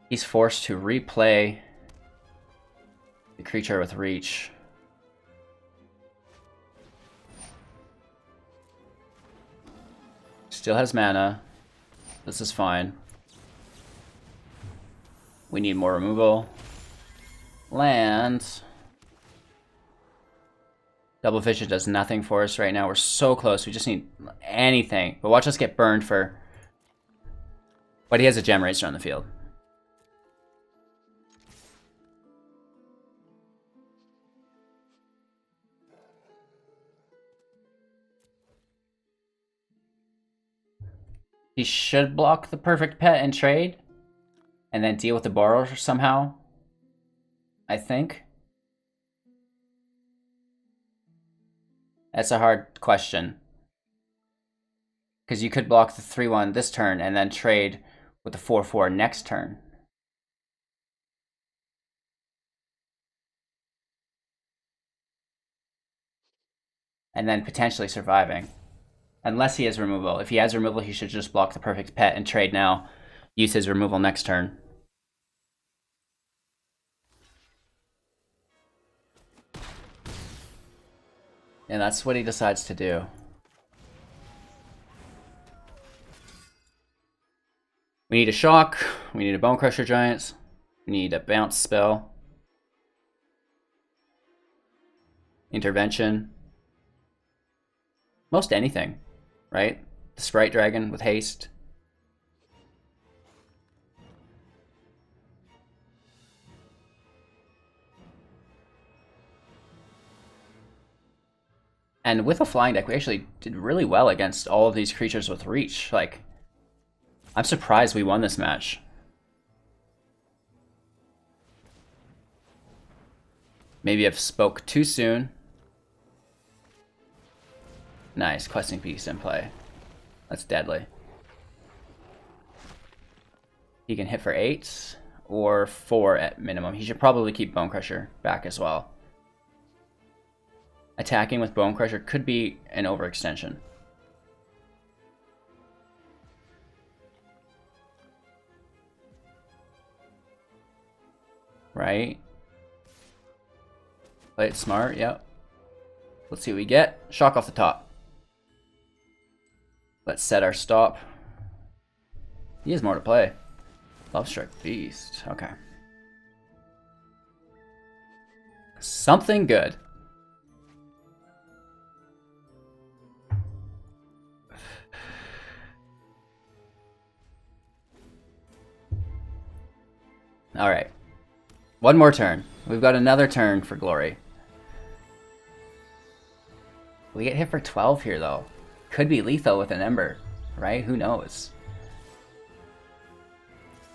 He's forced to replay the creature with reach. Still has mana. This is fine. We need more removal. Land. Double Vision does nothing for us right now. We're so close. We just need anything. But watch us get burned for... But he has a Gem Razor on the field. He should block the perfect pet and trade. And then deal with the borrower somehow. I think. That's a hard question. Because you could block the 3/1 this turn and then trade with the 4/4 next turn. And then potentially surviving. Unless he has removal. If he has removal, he should just block the perfect pet and trade now. Use his removal next turn. And that's what he decides to do. We need a shock. We need a Bonecrusher Giant. We need a bounce spell. Intervention. most anything, right? The Sprite Dragon with haste. And with a flying deck, we actually did really well against all of these creatures with reach. Like, I'm surprised we won this match. Maybe I've spoke too soon. Nice, Questing Beast in play. That's deadly. He can hit for 8 or 4 at minimum. He should probably keep Bonecrusher back as well. Attacking with Bonecrusher could be an overextension. Right? Play it smart, yep. Let's see what we get. Shock off the top. Let's set our stop. He has more to play. Love Strike Beast. Okay. Something good. Alright. One more turn. We've got another turn for glory. We get hit for 12 here, though. Could be lethal with an Ember, right? Who knows?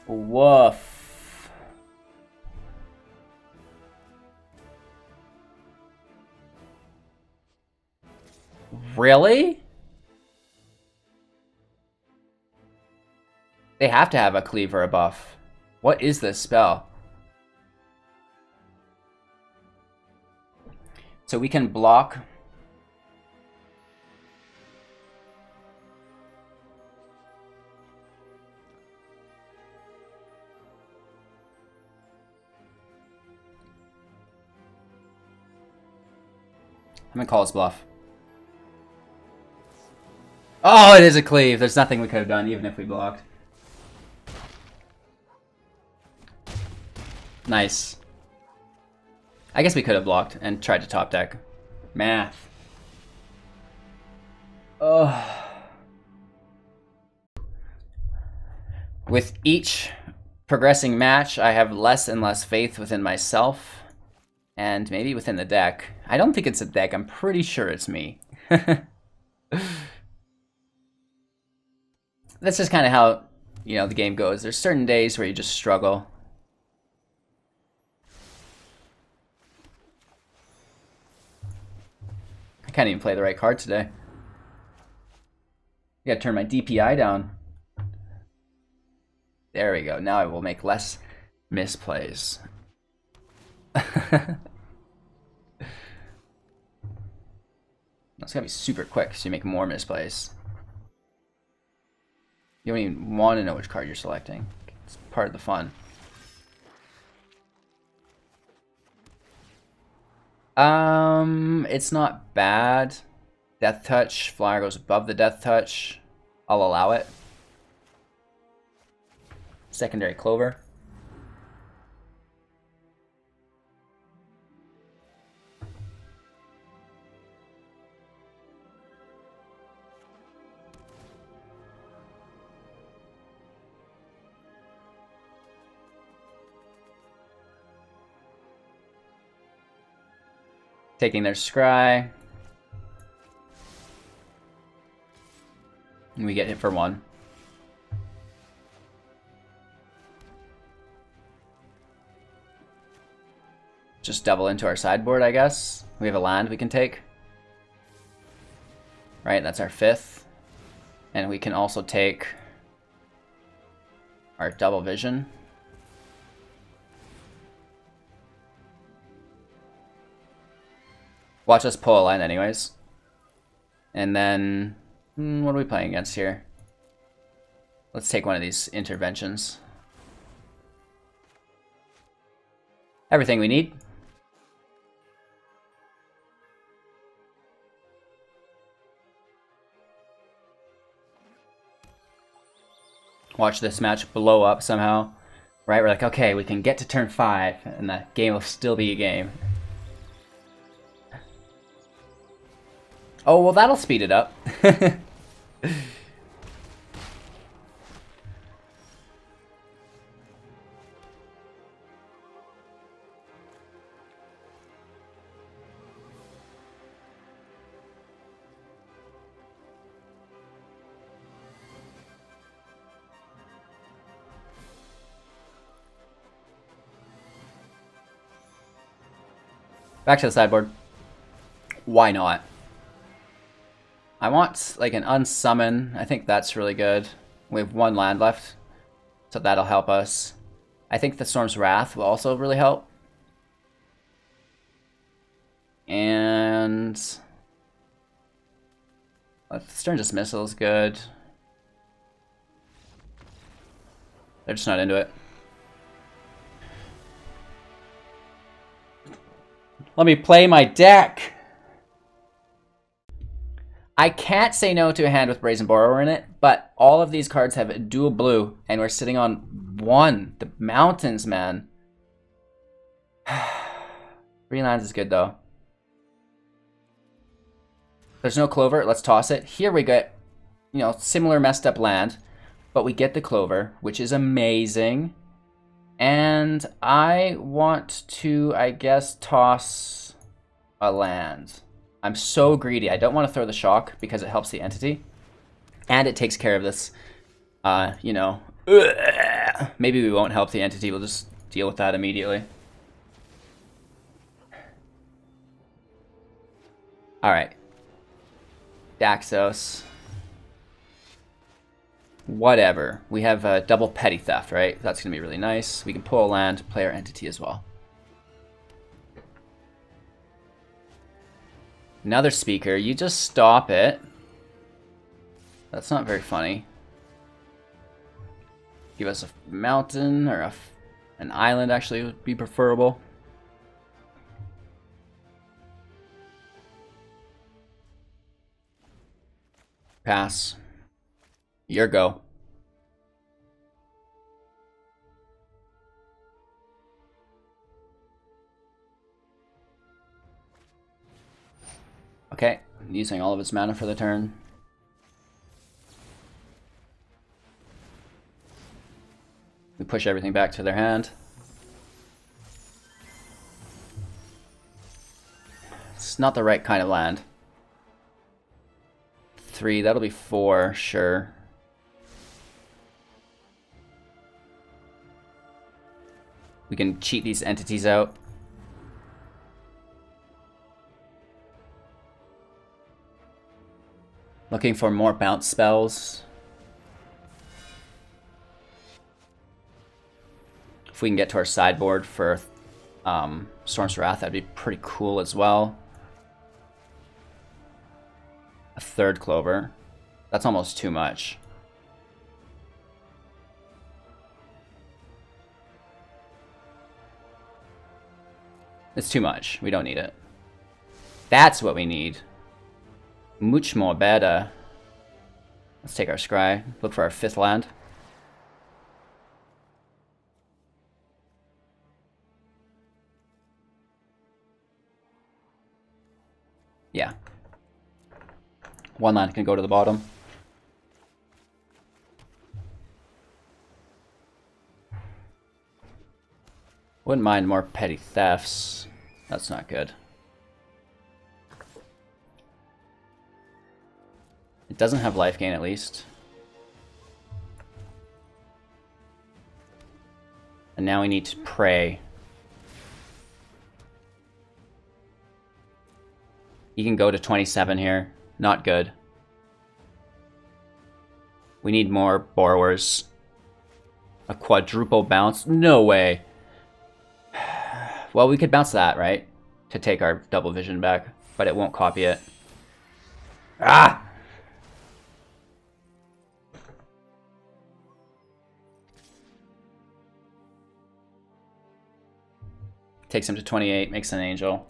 Woof. Really? They have to have a cleaver, a buff. What is this spell? So we can block. I'm gonna call his bluff. Oh, it is a cleave. There's nothing we could have done even if we blocked. Nice. I guess we could have blocked and tried to top deck. Math. Ugh. With each progressing match, I have less and less faith within myself. And maybe within the deck. I don't think it's a deck. I'm pretty sure it's me. That's just kind of how, you know, the game goes. There's certain days where you just struggle. I can't even play the right card today. I gotta turn my DPI down. There we go. Now I will make less misplays. That's gotta be super quick so you make more misplays. You don't even want to know which card you're selecting. It's part of the fun. It's not bad. Death Touch. Flyer goes above the Death Touch. I'll allow it. Secondary Clover. Taking their scry. And we get hit for 1. Just double into our sideboard, I guess. We have a land we can take. Right, that's our 5th. And we can also take our double vision. Watch us pull a line anyways. And then, what are we playing against here? Let's take one of these interventions. Everything we need. Watch this match blow up somehow. Right, we're like, okay, we can get to turn 5 and the game will still be a game. Oh, well, that'll speed it up. Back to the sideboard. Why not? I want like an Unsummon. I think that's really good. We have 1 land left, so that'll help us. I think the Storm's Wrath will also really help. And Stern Dismissal is good. They're just not into it. Let me play my deck. I can't say no to a hand with Brazen Borrower in it, but all of these cards have a dual blue, and we're sitting on 1. The mountains, man. 3 lands is good, though. There's no Clover. Let's toss it. Here we get, you know, similar messed up land, but we get the Clover, which is amazing. And I want to, I guess, toss a land. I'm so greedy. I don't want to throw the shock because it helps the entity. And it takes care of this, you know. Maybe we won't help the entity. We'll just deal with that immediately. Alright. Daxos. Whatever. We have a double Petty Theft, right? That's going to be really nice. We can pull a land, play our entity as well. Another speaker. You just stop it. That's not very funny. Give us a mountain or an island actually would be preferable. Pass. Your go. Okay, using all of its mana for the turn. We push everything back to their hand. It's not the right kind of land. 3, that'll be 4, sure. We can cheat these entities out. Looking for more bounce spells. If we can get to our sideboard for Storm's Wrath, that'd be pretty cool as well. A 3rd Clover. That's almost too much. It's too much. We don't need it. That's what we need. Much more better. Let's take our scry. Look for our 5th land. Yeah. 1 land can go to the bottom. Wouldn't mind more petty thefts. That's not good. It doesn't have life gain at least. And now we need to pray. You can go to 27 here. Not good. We need more borrowers. A quadruple bounce? No way. Well, we could bounce that, right? To take our double vision back, but it won't copy it. Ah! Takes him to 28, makes an angel.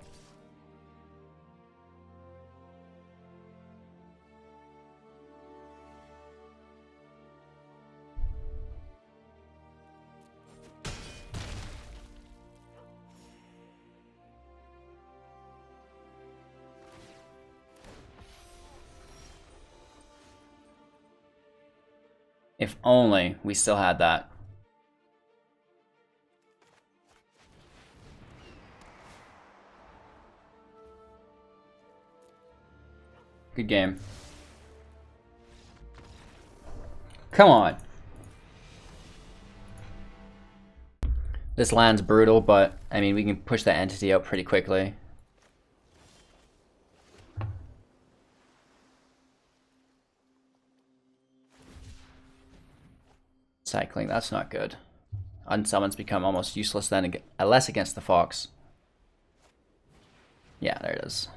If only we still had that. Good game. Come on. This land's brutal, but I mean, we can push that entity out pretty quickly. Cycling, that's not good. Unsummons become almost useless then, unless against the fox. Yeah, there it is.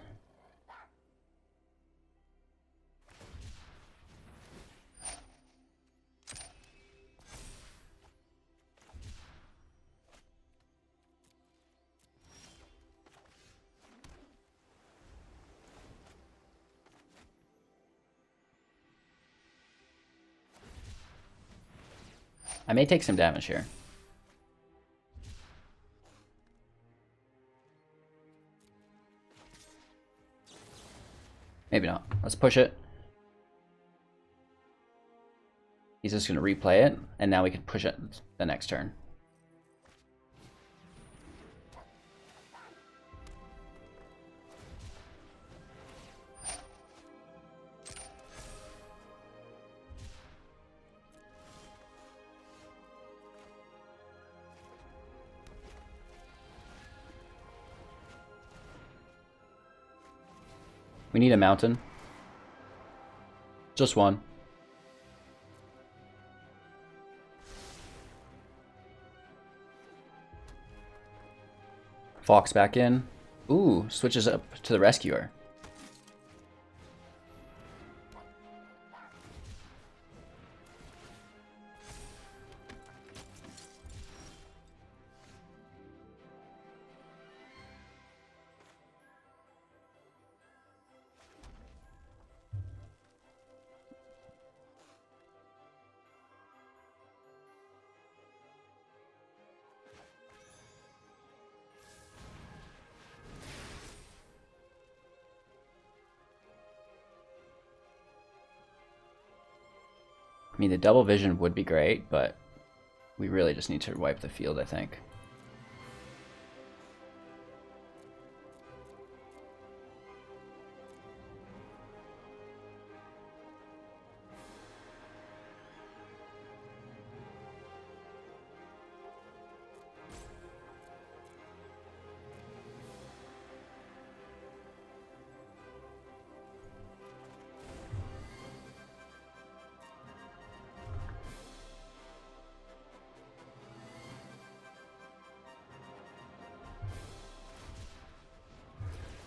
I may take some damage here. Maybe not. Let's push it. He's just going to replay it, and now we can push it the next turn. We need a mountain. Just one. Fox back in. Ooh, switches up to the rescuer. I mean, the double vision would be great, but we really just need to wipe the field, I think.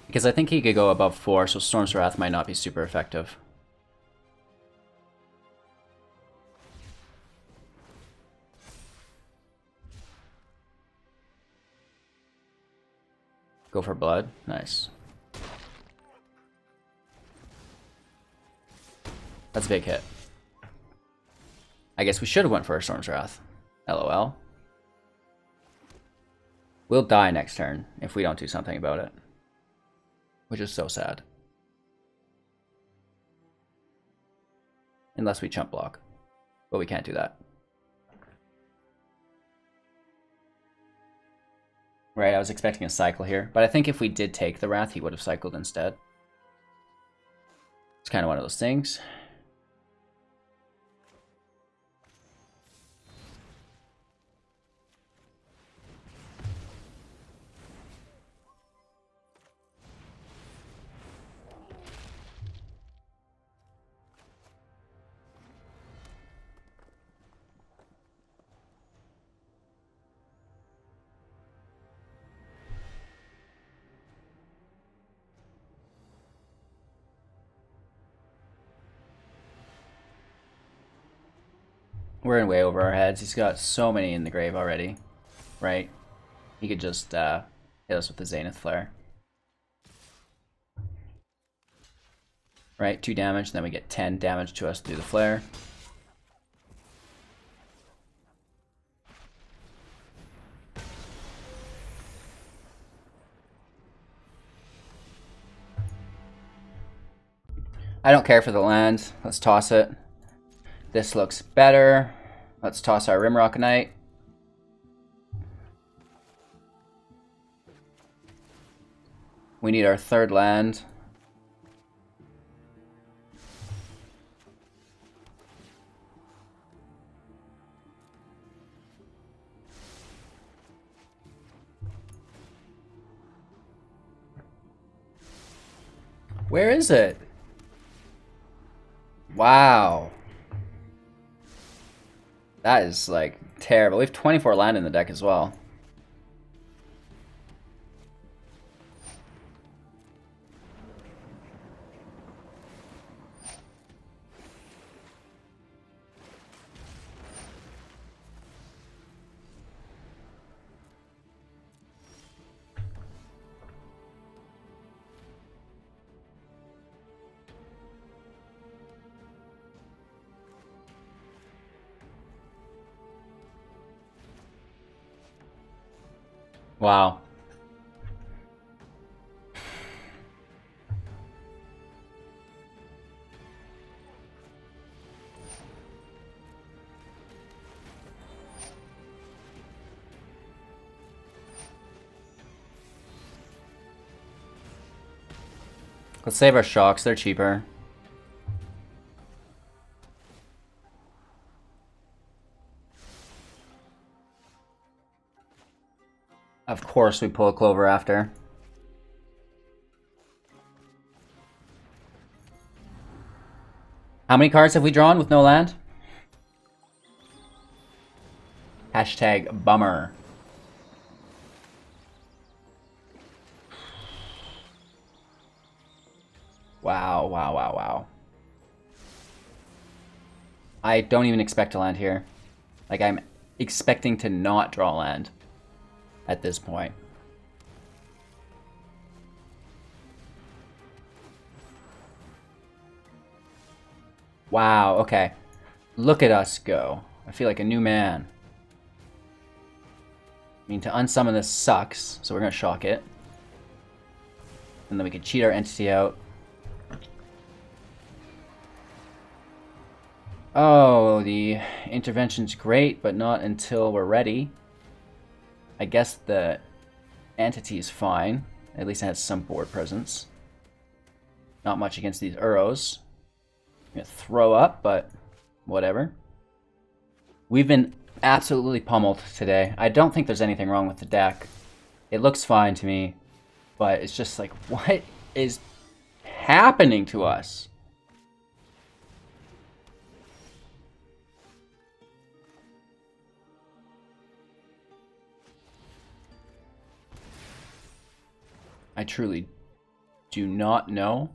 Because I think he could go above 4, so Storm's Wrath might not be super effective. Go for blood. Nice. That's a big hit. I guess we should have went for a Storm's Wrath. LOL. We'll die next turn if we don't do something about it. Which is so sad. Unless we chump block. But we can't do that. Right, I was expecting a cycle here. But I think if we did take the Wrath, he would have cycled instead. It's kind of one of those things. We're in way over our heads. He's got so many in the grave already, right? He could just hit us with the Zenith Flare. Right, 2 damage, then we get 10 damage to us through the Flare. I don't care for the land. Let's toss it. This looks better. Let's toss our Rimrock Knight. We need our third land. Where is it? Wow. That is, like, terrible. We have 24 land in the deck as well. Wow. Let's save our shocks, they're cheaper. Of course we pull a Clover after. How many cards have we drawn with no land? Hashtag bummer. Wow, wow, wow, wow. I don't even expect to land here. Like, I'm expecting to not draw land at this point. Wow, okay. Look at us go. I feel like a new man. I mean, to unsummon this sucks, so we're gonna shock it. And then we can cheat our entity out. Oh, the intervention's great, but not until we're ready. I guess the entity's fine. At least it has some board presence. Not much against these Uros. I'm gonna throw up, but whatever. We've been absolutely pummeled today. I don't think there's anything wrong with the deck. It looks fine to me, but it's just like, what is happening to us? I truly do not know,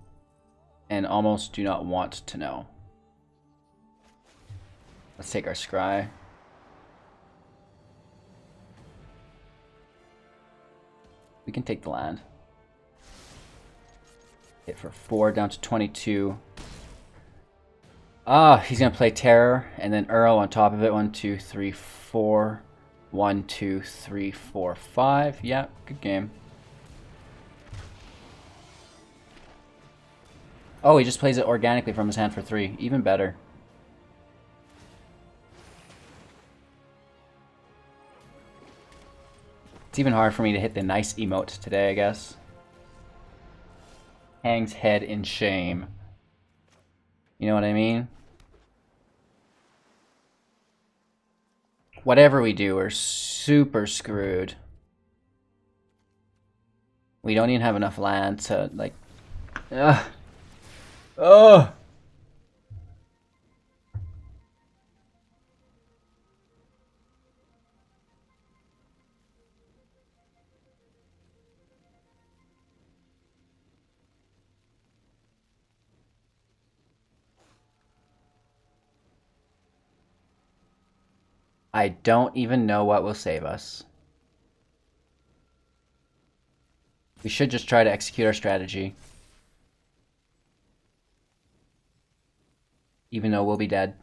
and almost do not want to know. Let's take our scry. We can take the land. Hit for 4 down to 22. Ah, he's gonna play Terror and then Uro on top of it. 1, 2, 3, 4. 1, 2, 3, 4, 5. Yeah, good game. Oh, he just plays it organically from his hand for 3. Even better. It's even hard for me to hit the nice emote today, I guess. Hangs head in shame. You know what I mean? Whatever we do, we're super screwed. We don't even have enough land to, like... Ugh. Oh! I don't even know what will save us. We should just try to execute our strategy. Even though we'll be dead.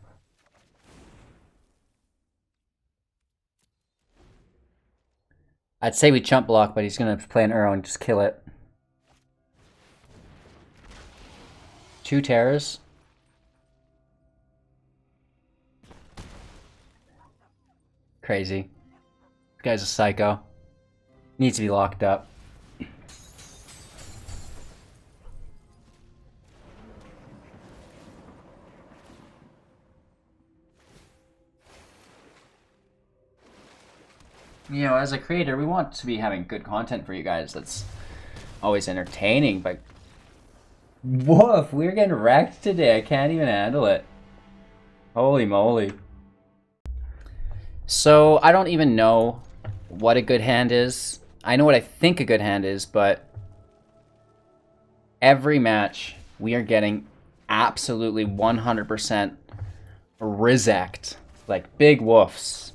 I'd say we chump block, but he's gonna play an Uro and just kill it. 2 terrors. Crazy. This guy's a psycho. Needs to be locked up. You know, as a creator, we want to be having good content for you guys that's always entertaining, but woof, we're getting wrecked today. I can't even handle it. Holy moly. So, I don't even know what a good hand is. I know what I think a good hand is, but every match we are getting absolutely 100% rizzacked. Like, big woofs.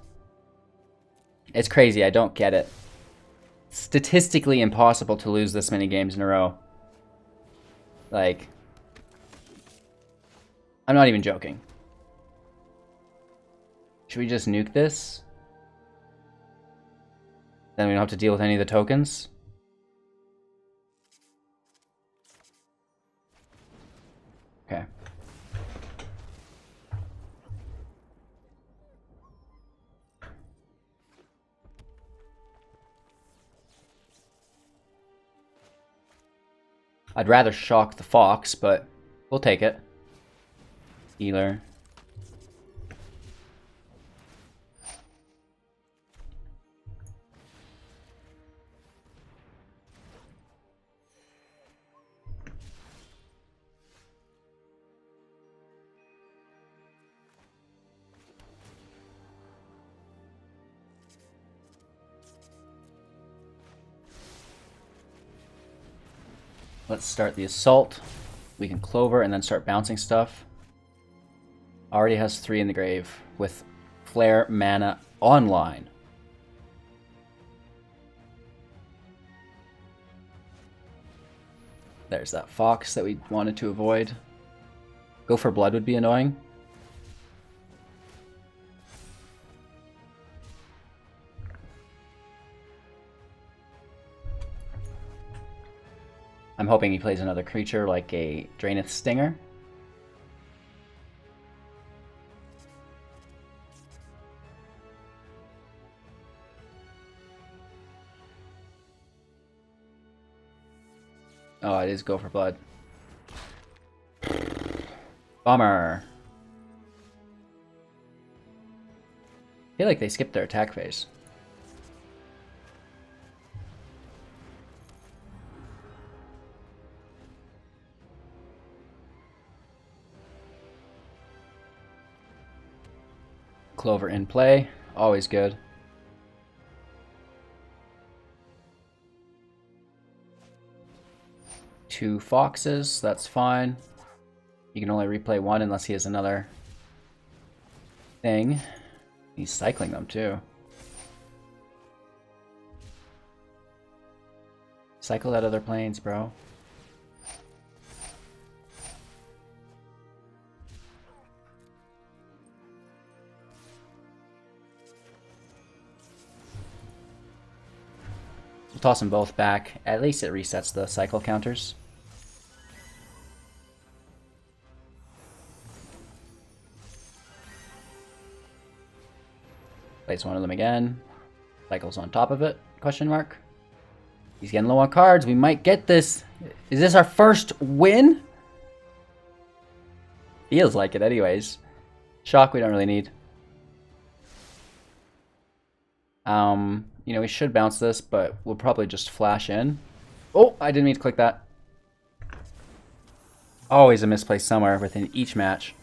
It's crazy, I don't get it. Statistically impossible to lose this many games in a row. Like, I'm not even joking. Should we just nuke this? Then we don't have to deal with any of the tokens? Okay. I'd rather shock the fox, but we'll take it. Healer. Let's start the assault. We can Clover and then start bouncing stuff. Already has 3 in the grave with Flare mana online. There's that fox that we wanted to avoid. Go for blood would be annoying. I'm hoping he plays another creature like a Draenith Stinger. Oh, it is go for blood. Bummer. I feel like they skipped their attack phase. Clover in play, always good. Two foxes, that's fine. You can only replay one unless he has another thing. He's cycling them too. Cycle that other planes, bro. We'll toss them both back. At least it resets the cycle counters. Place one of them again. Cycles on top of it, question mark. He's getting low on cards. We might get this. Is this our first win? Feels like it anyways. Shock we don't really need. You know, we should bounce this, but we'll probably just flash in. Oh, I didn't mean to click that. Always a misplaced somewhere within each match.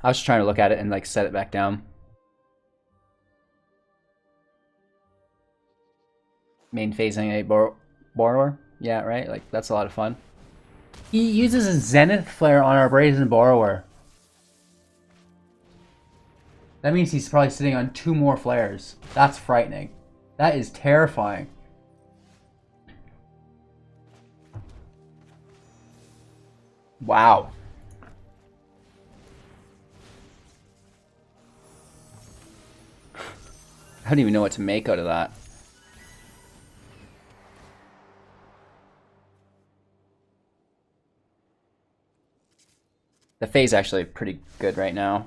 I was just trying to look at it and like set it back down. Main phasing a borrower. Yeah, right? Like, that's a lot of fun. He uses a Zenith Flare on our Brazen Borrower. That means he's probably sitting on 2 more flares. That's frightening. That is terrifying. Wow. I don't even know what to make out of that. The Fae's actually pretty good right now.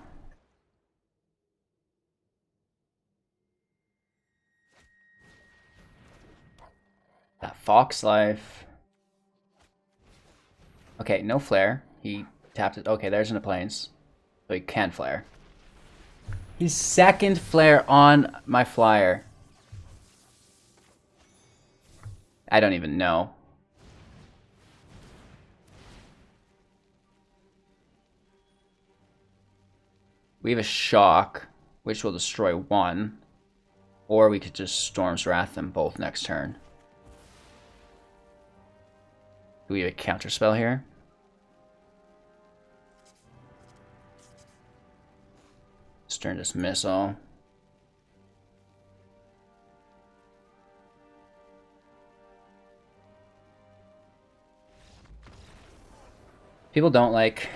Fox Life. Okay, no flare. He tapped it. Okay, there's in the plains. So he can flare. He's second flare on my flyer. I don't even know. We have a shock, which will destroy one. Or we could just Storm's Wrath them both next turn. Do we have a counter spell here? Stern Dismissal. People don't like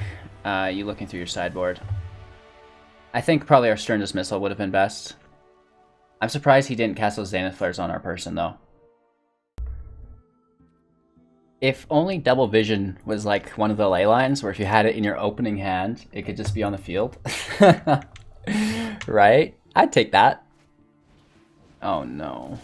you looking through your sideboard. I think probably our Stern Dismissal would have been best. I'm surprised he didn't cast those Zenith Flares on our person, though. If only Double Vision was like one of the ley lines, where if you had it in your opening hand, it could just be on the field. Right? I'd take that. Oh no.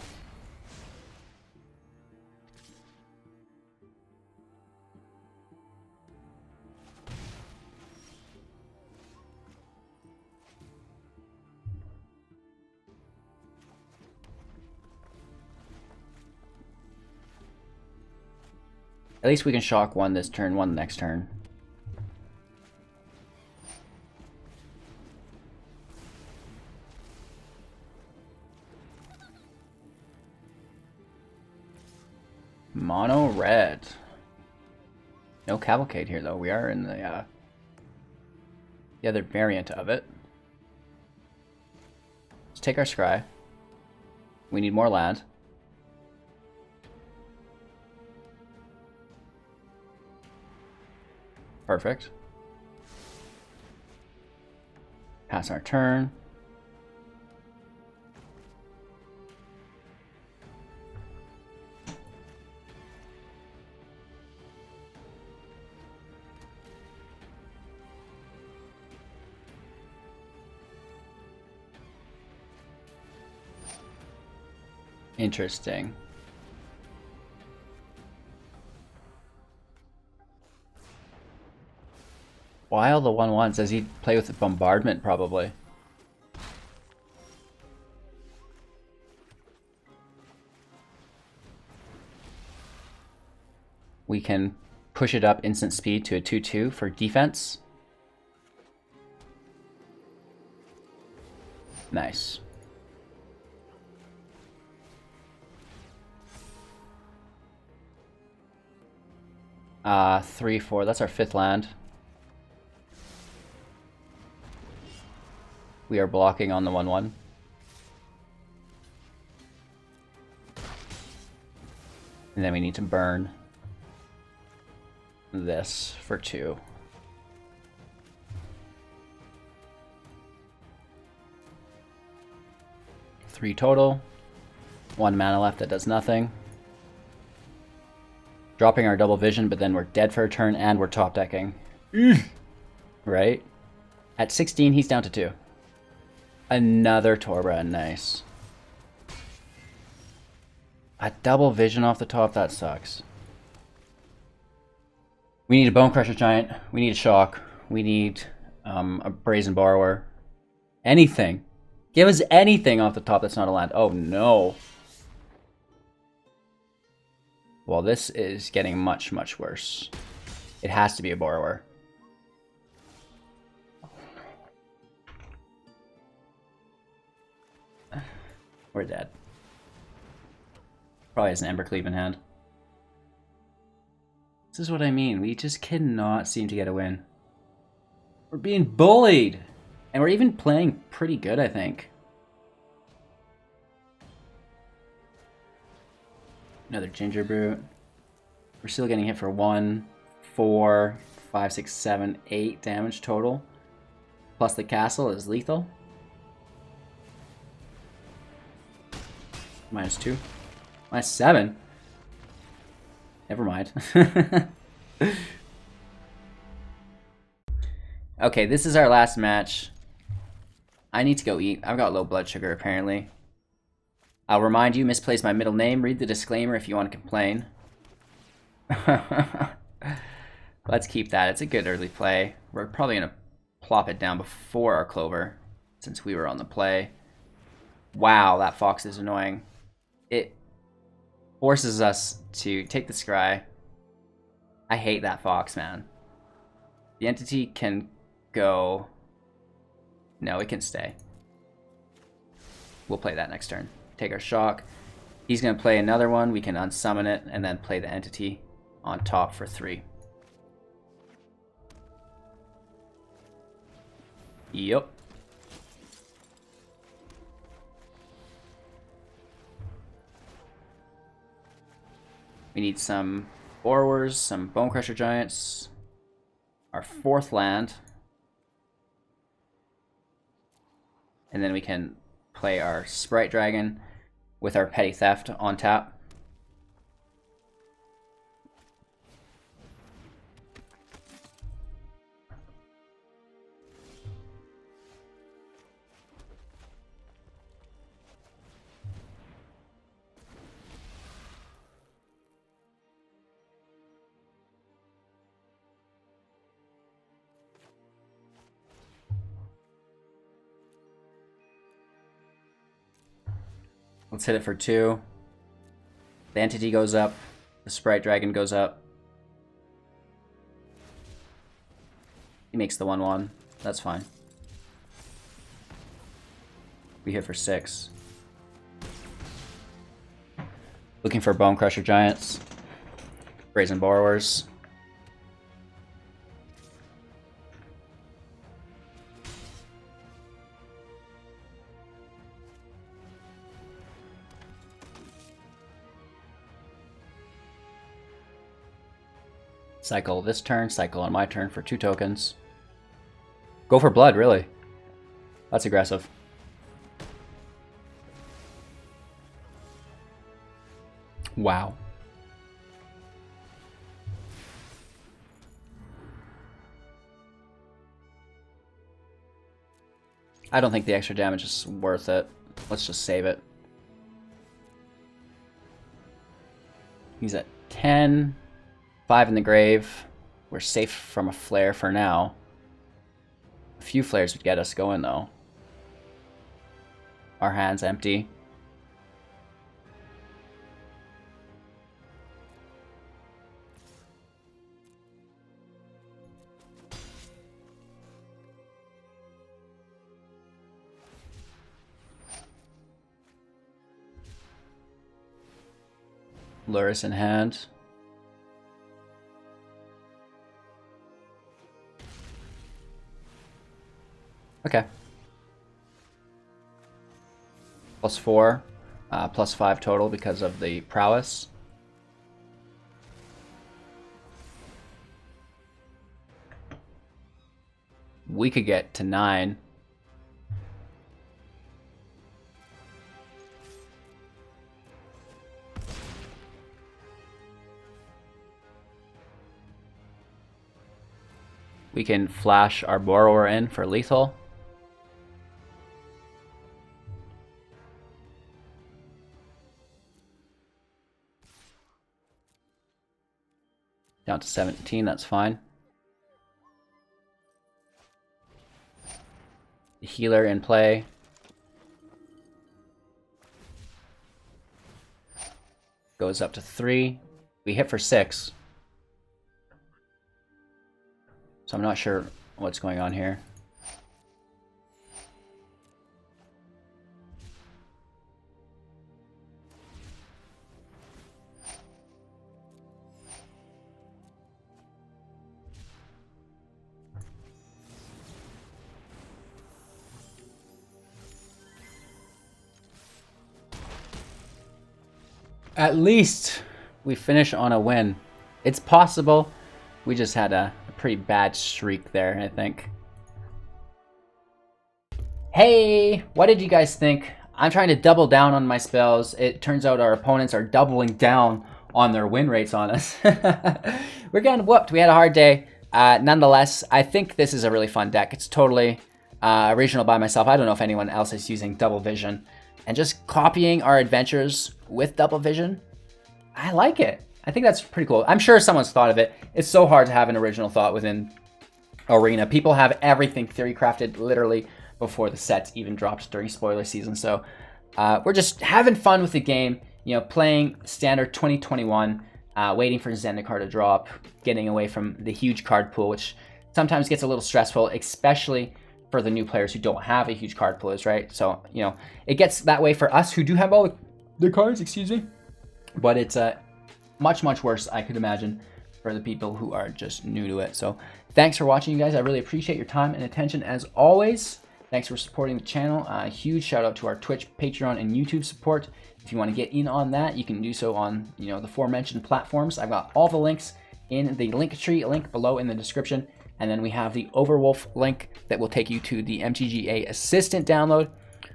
At least we can shock one this turn, one next turn. Mono red. No Cavalcade here though. We are in the other variant of it. Let's take our Scry. We need more land. Perfect. Pass our turn. Interesting. While the 1/1 says he'd play with the Bombardment, probably. We can push it up instant speed to a 2/2 for defense. Nice. Three, four. That's our fifth land. We are blocking on the 1/1. And then we need to burn this for 2. Three total. 1 mana left that does nothing. Dropping our Double Vision, but then we're dead for a turn and we're top decking. Right? At 16, he's down to 2. Another Torba, nice. A Double Vision off the top, that sucks. We need a Bonecrusher Giant. We need a Shock. We need a Brazen Borrower. Anything. Give us anything off the top that's not a land. Oh no. Well, this is getting much, much worse. It has to be a Borrower. We're dead. Probably has an Embercleave in hand. This is what I mean. We just cannot seem to get a win. We're being bullied! And we're even playing pretty good, I think. Another Ginger Brute. We're still getting hit for 1, 4, 5, 6, 7, 8 damage total. Plus the castle is lethal. -2. -7. Never mind. Okay, this is our last match. I need to go eat. I've got low blood sugar, apparently. I'll remind you, misplaced my middle name. Read the disclaimer if you want to complain. Let's keep that. It's a good early play. We're probably going to plop it down before our Clover, since we were on the play. Wow, that Fox is annoying. It forces us to take the Scry. I hate that Fox, man. The Entity can go... No, it can stay. We'll play that next turn. Take our Shock. He's going to play another one. We can unsummon it and then play the Entity on top for 3. Yep. We need some Borrowers, some Bonecrusher Giants. Our 4th land. And then we can play our Sprite Dragon with our Petty Theft on tap. Let's hit it for 2. The Entity goes up. The Sprite Dragon goes up. He makes the 1/1. That's fine. We hit for 6. Looking for Bonecrusher Giants. Brazen Borrowers. Cycle this turn, cycle on my turn for 2 tokens. Go for blood, really. That's aggressive. Wow. I don't think the extra damage is worth it. Let's just save it. He's at 10. 5 in the grave. We're safe from a flare for now. A few flares would get us going though. Our hand's empty. Luris in hand. Okay. +4, +5 total because of the prowess. We could get to 9. We can flash our Borrower in for lethal. Down to 17, that's fine. The healer in play. Goes up to 3. We hit for 6. So I'm not sure what's going on here. At least we finish on a win. It's possible. We just had a pretty bad streak there, I think. Hey, what did you guys think? I'm trying to double down on my spells. It turns out our opponents are doubling down on their win rates on us. We're getting whooped. We had a hard day. Nonetheless, I think this is a really fun deck. It's totally original by myself. I don't know if anyone else is using double vision. And just copying our adventures with double vision, I like it. I think that's pretty cool. I'm sure someone's thought of it. It's so hard to have an original thought within Arena. People have everything theory crafted literally before the sets even dropped during spoiler season. So we're just having fun with the game, you know, playing standard 2021, waiting for Zendikar to drop, getting away from the huge card pool, which sometimes gets a little stressful, especially for the new players who don't have a huge card pool, right? So, you know, it gets that way for us who do have all the cards, excuse me. But it's much, much worse, I could imagine, for the people who are just new to it. So thanks for watching, you guys. I really appreciate your time and attention as always. Thanks for supporting the channel. Huge shout out to our Twitch, Patreon, and YouTube support. If you want to get in on that, you can do so on, you know, the aforementioned platforms. I've got all the links in the Linktree link below in the description. And then we have the Overwolf link that will take you to the MTGA Assistant download,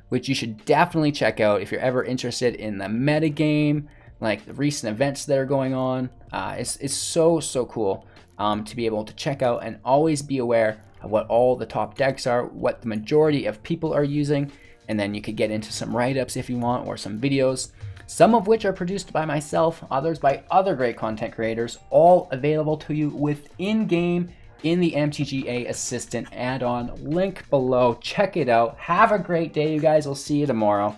which you should definitely check out if you're ever interested in the metagame, like the recent events that are going on. It's so cool to be able to check out and always be aware of what all the top decks are, what the majority of people are using, and then you could get into some write-ups if you want, or some videos, some of which are produced by myself, others by other great content creators, all available to you within game in the MTGA Assistant add-on, link below. Check it out. Have a great day, you guys. We'll see you tomorrow.